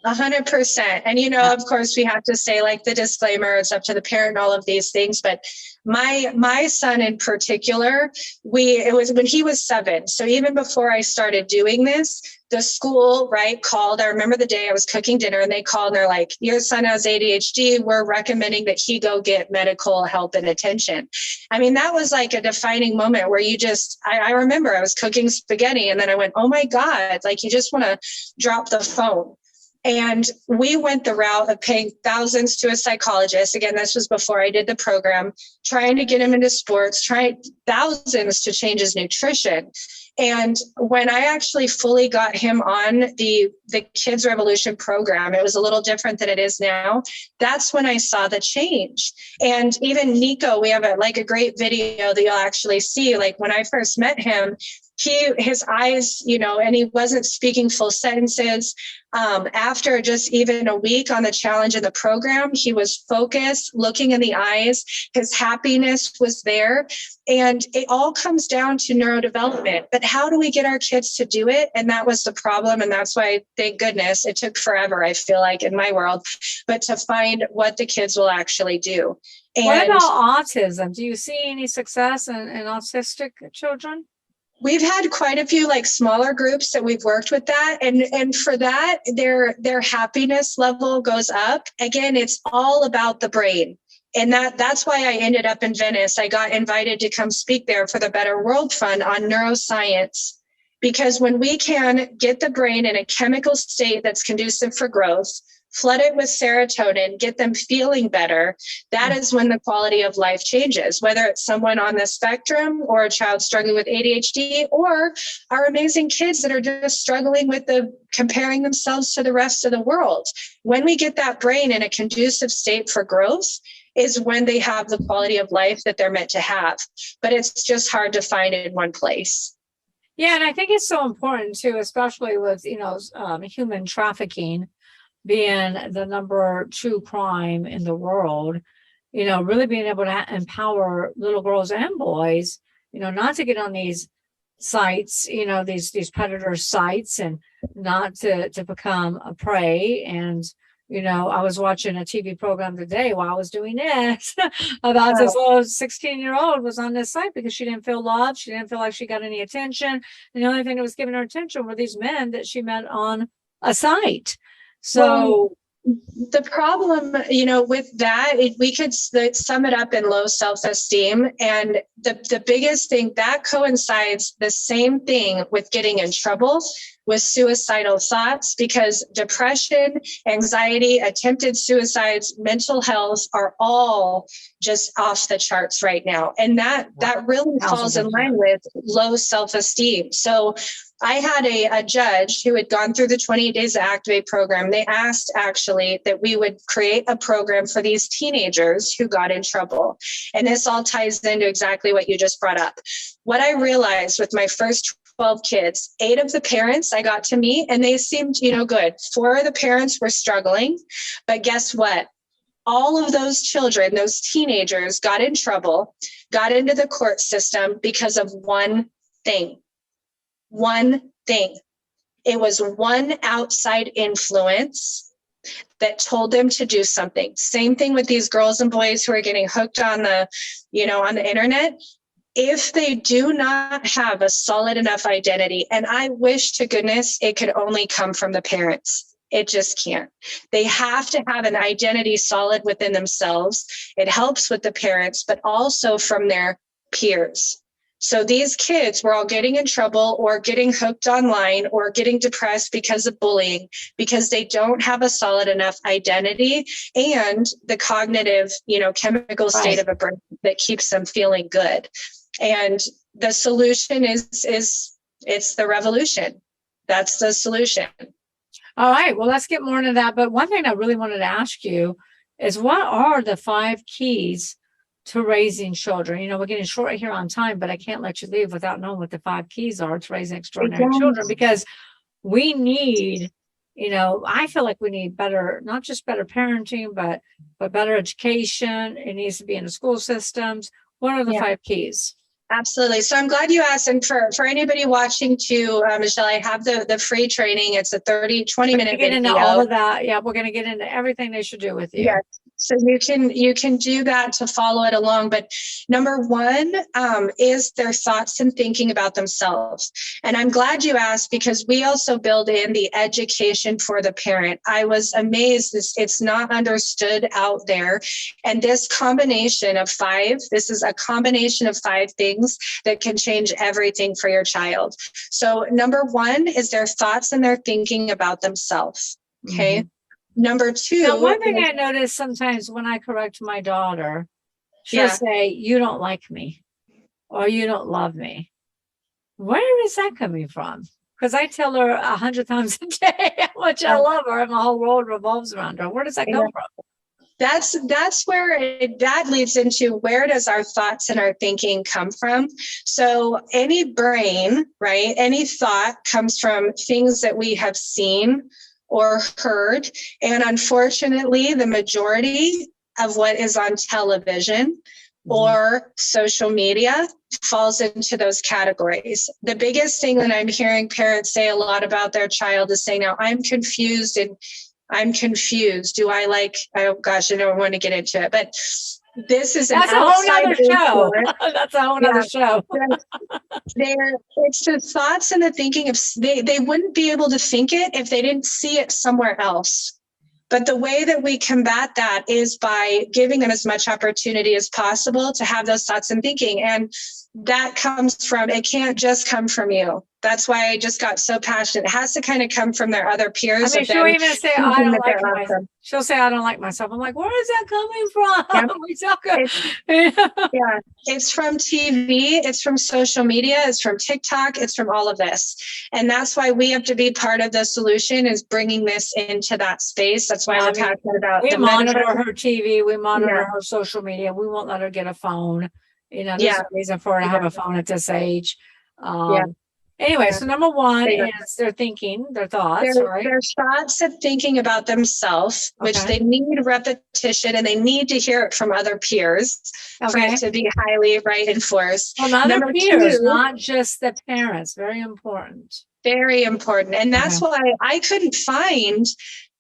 100%. And, of course, we have to say, like the disclaimer, it's up to the parent, all of these things. But my son in particular, it was when he was 7. So even before I started doing this, the school, called. I remember the day I was cooking dinner and they called and they're like, your son has ADHD. We're recommending that he go get medical help and attention. I mean, that was like a defining moment where I remember I was cooking spaghetti and then I went, oh my God, you just want to drop the phone. And we went the route of paying thousands to a psychologist. Again, this was before I did the program, trying to get him into sports, trying thousands to change his nutrition. And when I actually fully got him on the Kids Revolution program, it was a little different than it is now. That's when I saw the change. And even Nico, we have a great video that you'll actually see. When I first met him, his eyes, and he wasn't speaking full sentences. After just even a week on the challenge in the program, he was focused, looking in the eyes. His happiness was there. And it all comes down to neurodevelopment. But how do we get our kids to do it? And that was the problem. And that's why, thank goodness, it took forever, I feel like, in my world, but to find what the kids will actually do. And what about autism? Do you see any success in autistic children? We've had quite a few smaller groups that we've worked with that. And for that, their happiness level goes up. Again, it's all about the brain. And that's why I ended up in Venice. I got invited to come speak there for the Better World Fund on neuroscience. Because when we can get the brain in a chemical state that's conducive for growth, flood it with serotonin, get them feeling better, that is when the quality of life changes, whether it's someone on the spectrum or a child struggling with ADHD or our amazing kids that are just struggling with comparing themselves to the rest of the world. When we get that brain in a conducive state for growth is when they have the quality of life that they're meant to have. But it's just hard to find in one place. Yeah, and I think it's so important too, especially with, human trafficking being the number 2 crime in the world, really being able to empower little girls and boys, not to get on these sites, these predator sites, and not to become a prey. And I was watching a TV program today while I was doing this about this little 16-year-old was on this site because she didn't feel loved. She didn't feel like she got any attention. And the only thing that was giving her attention were these men that she met on a site. So the problem, with that, we could sum it up in low self-esteem. And the biggest thing that coincides the same thing with getting in trouble with suicidal thoughts, because depression, anxiety, attempted suicides, mental health are all just off the charts right now. And that really falls in line with low self-esteem. So I had a judge who had gone through the 28 Days of Activate program. They asked actually that we would create a program for these teenagers who got in trouble. And this all ties into exactly what you just brought up. What I realized with my first 12 kids, 8 of the parents I got to meet, and they seemed, good. 4 of the parents were struggling. But guess what? All of those children, those teenagers got in trouble, got into the court system because of one thing. One thing. It was one outside influence that told them to do something. Same thing with these girls and boys who are getting hooked on the internet. If they do not have a solid enough identity, and I wish to goodness it could only come from the parents. It just can't. They have to have an identity solid within themselves. It helps with the parents, but also from their peers. So these kids were all getting in trouble or getting hooked online or getting depressed because of bullying, because they don't have a solid enough identity and the cognitive, chemical state of a brain that keeps them feeling good. And the solution is it's the revolution. That's the solution. All right. Well, let's get more into that. But one thing I really wanted to ask you is, what are the 5 keys to raising children? We're getting short here on time, but I can't let you leave without knowing what the 5 keys are to raising extraordinary children, because we need, I feel like we need better, not just better parenting, but better education. It needs to be in the school systems. What are the 5 keys? Absolutely. So I'm glad you asked. And for anybody watching too, Michelle, I have the free training. It's a 20-minute video. Get into all of that. Yeah, we're going to get into everything they should do with you. Yes. So you can do that to follow it along. But number 1 is their thoughts and thinking about themselves. And I'm glad you asked, because we also build in the education for the parent. I was amazed. It's not understood out there. And this combination of 5, this is a combination of 5 things that can change everything for your child. So number 1 is their thoughts and their thinking about themselves. Okay. Mm-hmm. Number 2. Now, one thing I notice sometimes when I correct my daughter, she'll say, "You don't like me," or "You don't love me." Where is that coming from? Because I tell her 100 times a day how much I love her, and my whole world revolves around her. Where does that come from? That's where that leads into, where does our thoughts and our thinking come from? So any brain, right? Any thought comes from things that we have seen or heard. And unfortunately, the majority of what is on television or social media falls into those categories. The biggest thing that I'm hearing parents say a lot about their child is saying, "Now I'm confused and I'm confused. Do I like," oh gosh, I don't want to get into it, but this is that's a whole other show. That's a whole other show. It's the thoughts and the thinking of, they wouldn't be able to think it if they didn't see it somewhere else. But the way that we combat that is by giving them as much opportunity as possible to have those thoughts and thinking. And that comes from, it can't just come from you. That's why I just got so passionate. It has to kind of come from their other peers. I mean, she'll even say, "I don't like myself." She'll say, "I don't like myself." I'm like, where is that coming from? Yeah, it's from TV. It's from social media. It's from TikTok. It's from all of this. And that's why we have to be part of the solution, is bringing this into that space. That's why we're passionate about we monitor her TV. We monitor her social media. We won't let her get a phone. There's a reason for her to have a phone at this age. Anyway, Yeah. so number one Yeah. is their thinking, their thoughts, right? Their thoughts of thinking about themselves, which Okay. they need repetition and they need to hear it from other peers for Okay. it to be highly enforced. Well, not Number their peers, two, not just the parents. Very important. very important. And that's Okay. why I couldn't find,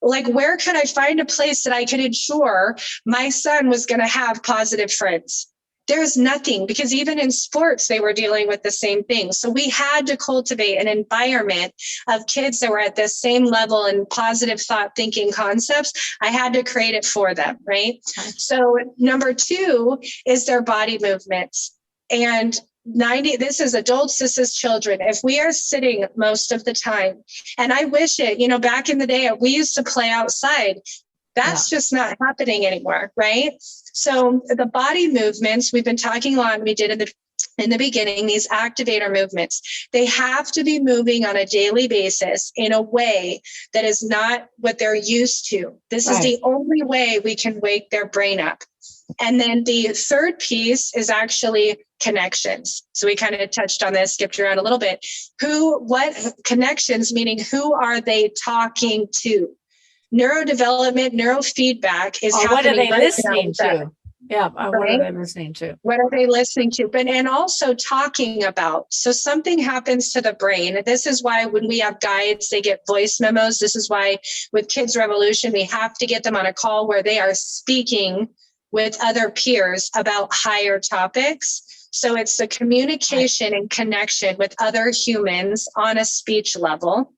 like, where could I find a place that I could ensure my son was going to have positive friends? There's nothing, because even in sports, they were dealing with the same thing. So we had to cultivate an environment of kids that were at the same level in positive thought, thinking concepts. I had to create it for them, right? Okay. So number two is their body movements. And this is adults, this is children. If we are sitting most of the time, and I wish it, back in the day, we used to play outside. That's just not happening anymore, right? So the body movements, we've been talking a lot, we did in the beginning, these activator movements, they have to be moving on a daily basis in a way that is not what they're used to. This is the only way we can wake their brain up. And then the third piece is actually connections. So we kind of touched on this, skipped around a little bit. What connections, meaning who are they talking to? Neurodevelopment, neurofeedback is happening. What are they right listening to? Yeah. Right? What are they listening to? What are they listening to? And also talking about. So something happens to the brain. This is why when we have guides, they get voice memos. This is why with Kids Revolution, we have to get them on a call where they are speaking with other peers about higher topics. So it's the communication and connection with other humans on a speech level.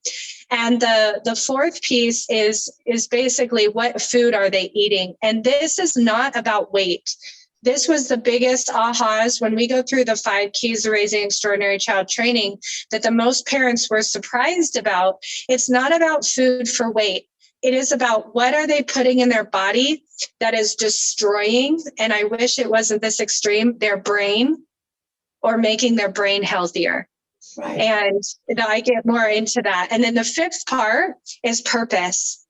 And the fourth piece is basically what food are they eating? And this is not about weight. This was the biggest ahas when we go through the 5 keys to raising extraordinary child training that the most parents were surprised about. It's not about food for weight. It is about what are they putting in their body that is destroying, and I wish it wasn't this extreme, their brain, or making their brain healthier. Right. And I get more into that. And then the fifth part is purpose.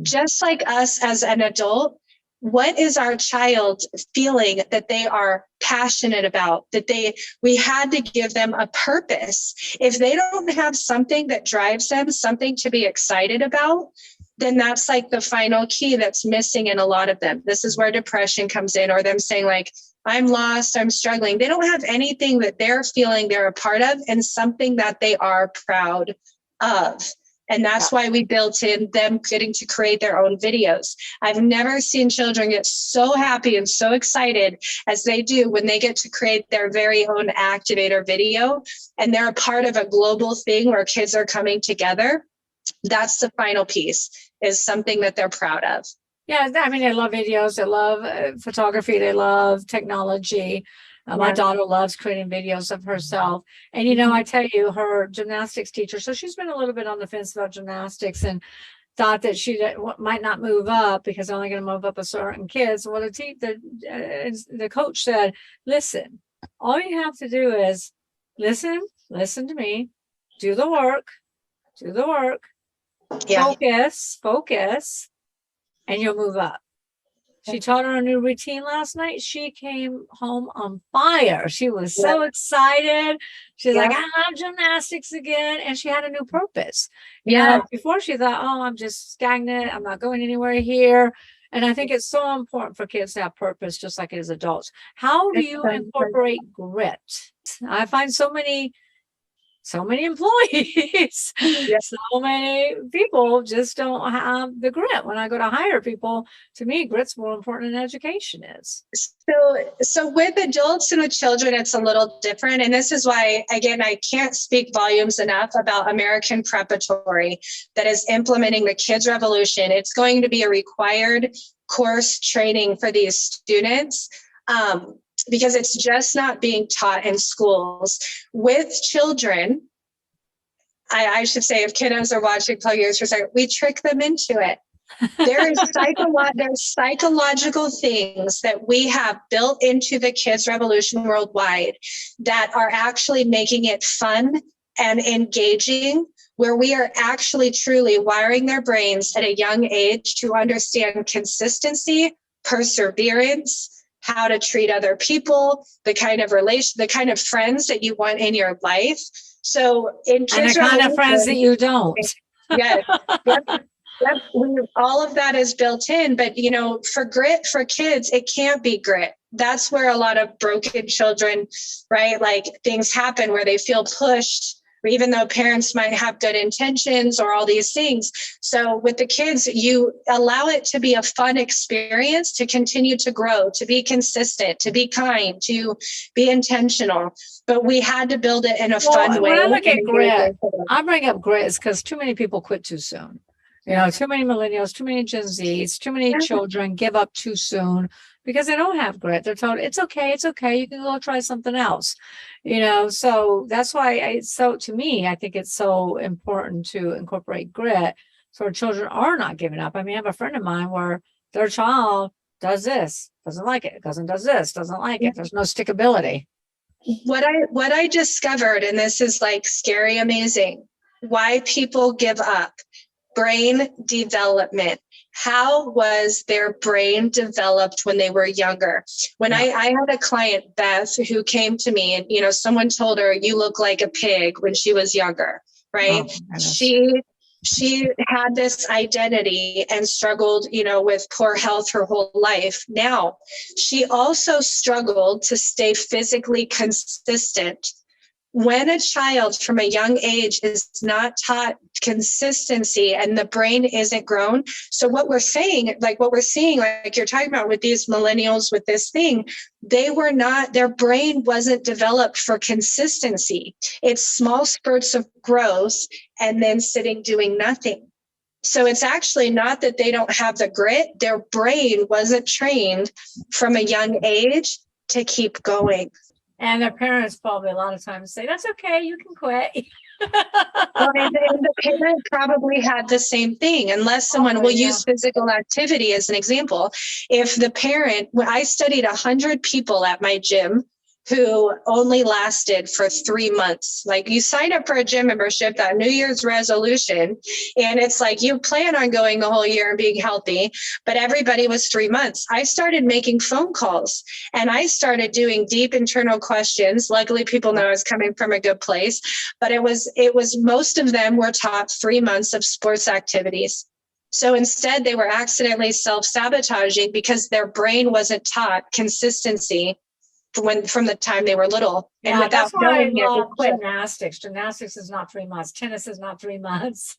Just like us as an adult, what is our child feeling that they are passionate about, we had to give them a purpose. If they don't have something that drives them, something to be excited about, then that's like the final key that's missing in a lot of them. This is where depression comes in, or them saying like, I'm lost, I'm struggling. They don't have anything that they're feeling they're a part of and something that they are proud of. And that's why we built in them getting to create their own videos. I've never seen children get so happy and so excited as they do when they get to create their very own activator video. And they're a part of a global thing where kids are coming together. That's the final piece, is something that they're proud of. Yeah, I mean, they love videos, they love photography, they love technology. My daughter loves creating videos of herself. And, I tell you, her gymnastics teacher, so she's been a little bit on the fence about gymnastics and thought that she might not move up because they're only going to move up a certain kids. Well, the coach said, listen, all you have to do is listen to me, do the work, focus, and you'll move up. She taught her a new routine last night. She came home on fire. She was so excited. She's like, I love gymnastics again. And she had a new purpose. Before she thought, I'm just stagnant. I'm not going anywhere here. And I think it's so important for kids to have purpose, just like it is adults. How do you incorporate grit? I find so many employees, so many people just don't have the grit. When I go to hire people, to me, grit's more important than education is. So with adults and with children, it's a little different. And this is why, again, I can't speak volumes enough about American Preparatory that is implementing the Kids Revolution. It's going to be a required course training for these students. Because it's just not being taught in schools. With children, I should say, if kiddos are watching, plug yours for a second, we trick them into it. There's psychological things that we have built into the Kids Revolution worldwide that are actually making it fun and engaging, where we are actually truly wiring their brains at a young age to understand consistency, perseverance, how to treat other people, the kind of friends that you want in your life. So in And kids the kind of friends that revolution, you don't. yes, yep, yep, all of that is built in. But for grit for kids, it can't be grit. That's where a lot of broken children, right? Like things happen where they feel pushed, even though parents might have good intentions or all these things. So with the kids, you allow it to be a fun experience, to continue to grow, to be consistent, to be kind, to be intentional. But we had to build it in a fun way. When I look at grit, I bring up grit is because too many people quit too soon. Too many millennials, too many Gen Zs, too many children give up too soon because they don't have grit. They're told it's okay, you can go try something else. So that's why to me, I think it's so important to incorporate grit so children are not giving up. I mean, I have a friend of mine where their child does this, doesn't like it, does this, doesn't like it. There's no stickability. What I discovered, and this is like scary amazing, why people give up. Brain development. How was their brain developed when they were younger? When I had a client, Beth, who came to me and, someone told her, you look like a pig when she was younger, right? She had this identity and struggled, with poor health her whole life. Now, she also struggled to stay physically consistent. When a child from a young age is not taught consistency and the brain isn't grown. So what we're seeing, like you're talking about with these millennials with this thing, their brain wasn't developed for consistency. It's small spurts of growth and then sitting doing nothing. So it's actually not that they don't have the grit. Their brain wasn't trained from a young age to keep going. And their parents probably a lot of times say, that's okay, you can quit. And the parent probably had the same thing, unless someone will use physical activity as an example. If the parent, I studied 100 people at my gym who only lasted for 3 months. Like you sign up for a gym membership, that New Year's resolution, and it's like you plan on going the whole year and being healthy, but everybody was 3 months. I started making phone calls and I started doing deep internal questions. Luckily, people know I was coming from a good place, but it was most of them were taught 3 months of sports activities. So instead, they were accidentally self-sabotaging because their brain wasn't taught consistency from the time they were little. And that's why I love gymnastics. Gymnastics is not 3 months. Tennis is not 3 months.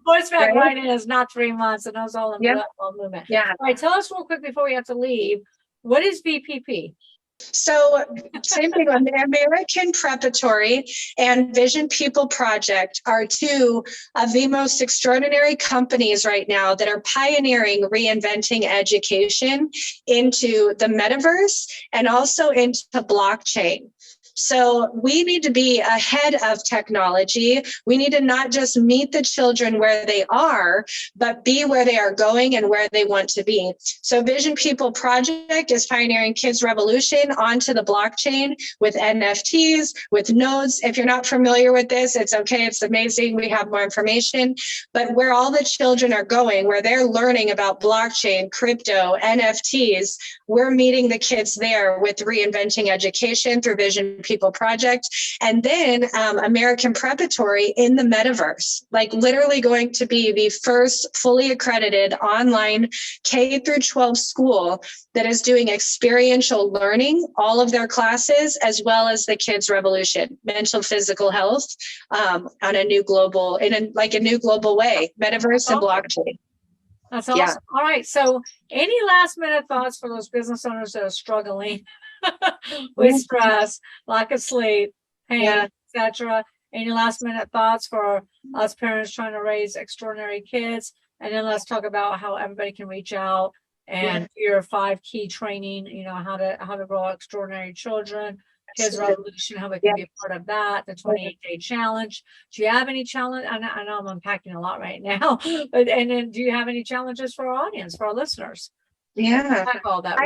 Horseback riding is not 3 months. And those all in movement. Yeah. All right, tell us real quick before we have to leave, what is BPP? So same thing on the American Preparatory and Vision People Project are two of the most extraordinary companies right now that are pioneering reinventing education into the metaverse and also into blockchain. So we need to be ahead of technology. We need to not just meet the children where they are, but be where they are going and where they want to be. So Vision People Project is pioneering kids' revolution onto the blockchain with NFTs, with nodes. If you're not familiar with this, it's okay. It's amazing. We have more information. But where all the children are going, where they're learning about blockchain, crypto, NFTs, we're meeting the kids there with reinventing education through Vision People Project. And then American Preparatory in the metaverse, like literally going to be the first fully accredited online K through 12 school that is doing experiential learning, all of their classes, as well as the kids' revolution, mental, physical health on a new global, in a new global way, metaverse and blockchain. That's awesome. Yeah. All right. So any last minute thoughts for those business owners that are struggling with stress, lack of sleep, pain, etc.? Any last minute thoughts for us parents trying to raise extraordinary kids? And then let's talk about how everybody can reach out and your 5 key training, how to grow extraordinary children, kids revolution, how we can be a part of that, the 28-day challenge. Do you have any challenge? I know I'm unpacking a lot right now, but and then do you have any challenges for our audience, for our listeners? Yeah. All that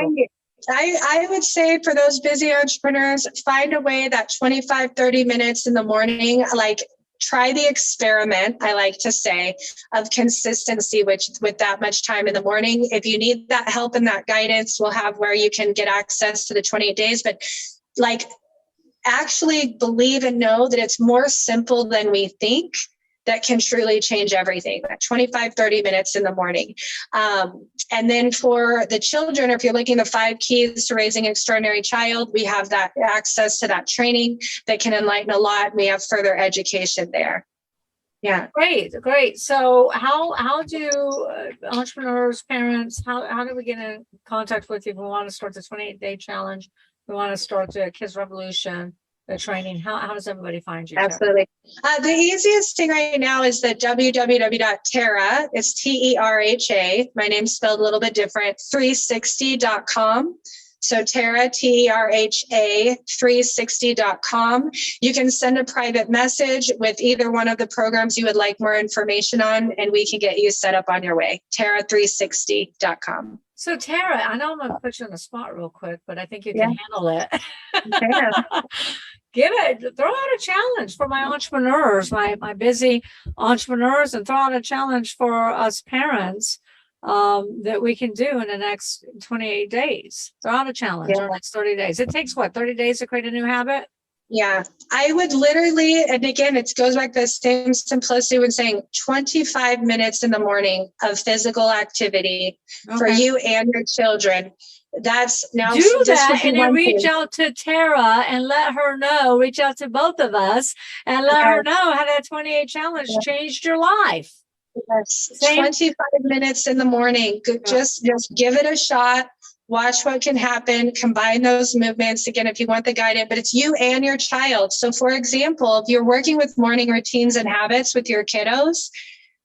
I would say for those busy entrepreneurs, find a way that 25, 30 minutes in the morning, like try the experiment, I like to say, of consistency, which with that much time in the morning. If you need that help and that guidance, we'll have where you can get access to the 28 days. But like actually believe and know that it's more simple than we think that can truly change everything, that 25, 30 minutes in the morning. And then for the children, if you're looking at the 5 keys to raising an extraordinary child, we have that access to that training that can enlighten a lot. We have further education there. Yeah. Great. So how do entrepreneurs, parents, how do we get in contact with you if we want to start the 28-day challenge? We want to start the Kids Revolution, the training. How does everybody find you? Absolutely. The easiest thing right now is the www.terha. It's Terha. My name's spelled a little bit different. 360.com. So Terha, Terha, 360.com. You can send a private message with either one of the programs you would like more information on, and we can get you set up on your way. Terha360.com. So Terha, I know I'm going to put you on the spot real quick, but I think you can handle it. Throw out a challenge for my entrepreneurs, my busy entrepreneurs, and throw out a challenge for us parents that we can do in the next 28 days. Throw out a challenge or next 30 days. It takes 30 days to create a new habit? Yeah, I would literally, and again, it goes back to the same simplicity when saying 25 minutes in the morning of physical activity for you and your children. That's now do that, and then reach out to Terha and let her know. Reach out to both of us and let her know how that 28 challenge changed your life. Yes, 25 minutes in the morning. Just give it a shot. Watch what can happen. Combine those movements. Again, if you want the guidance, but it's you and your child. So for example, if you're working with morning routines and habits with your kiddos,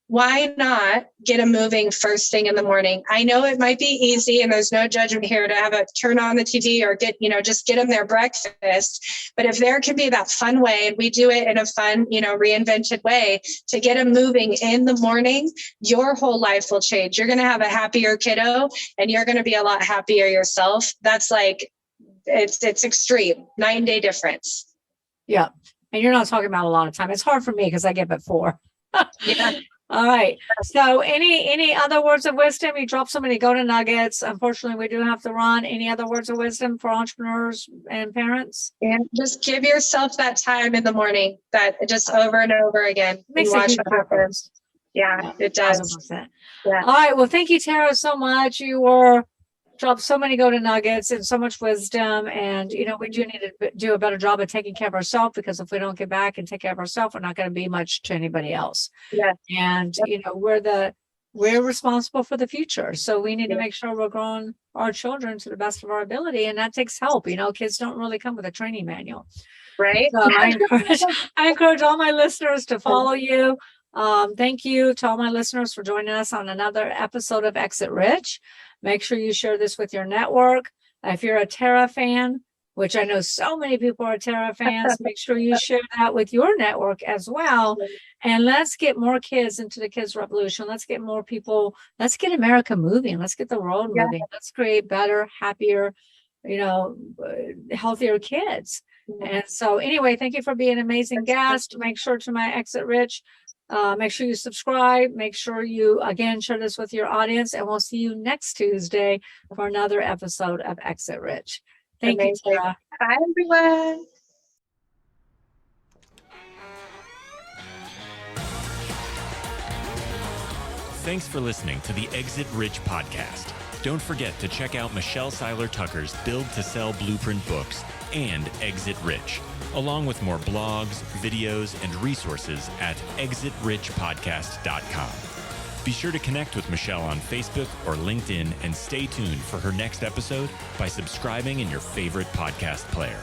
why not get them moving first thing in the morning? I know it might be easy, and there's no judgment here to have a turn on the TV or just get them their breakfast. But if there can be that fun way, and we do it in a fun, reinvented way to get them moving in the morning, your whole life will change. You're going to have a happier kiddo, and you're going to be a lot happier yourself. That's it's extreme, 9-day difference. Yeah. And you're not talking about a lot of time. It's hard for me because I get up at 4. Yeah. All right. So any other words of wisdom? You dropped so many golden nuggets. Unfortunately, we do have to run. Any other words of wisdom for entrepreneurs and parents? And just give yourself that time in the morning, that just over and over again. It makes a huge difference. Yeah, it does. 1,000%. Yeah. All right. Well, thank you, Terha, so much. You dropped so many golden nuggets and so much wisdom. And, we do need to do a better job of taking care of ourselves, because if we don't get back and take care of ourselves, we're not going to be much to anybody else. Yeah. And, we're responsible for the future. So we need to make sure we're growing our children to the best of our ability. And that takes help. Kids don't really come with a training manual. Right. So I encourage all my listeners to follow you. Thank you to all my listeners for joining us on another episode of Exit Rich. Make sure you share this with your network. If you're a Terha fan, which I know so many people are Terha fans, make sure you share that with your network as well. And let's get more kids into the Kids Revolution. Let's get more people. Let's get America moving. Let's get the world moving. Let's create better, happier, healthier kids. And so anyway, thank you for being an amazing guest. Make sure to my Exit Rich. Make sure you subscribe. Make sure you, again, share this with your audience. And we'll see you next Tuesday for another episode of Exit Rich. Thank you, Terha. Bye, everyone. Thanks for listening to the Exit Rich podcast. Don't forget to check out Michelle Seiler Tucker's Build to Sell Blueprint books and Exit Rich, along with more blogs, videos, and resources at exitrichpodcast.com. Be sure to connect with Michelle on Facebook or LinkedIn, and stay tuned for her next episode by subscribing in your favorite podcast player.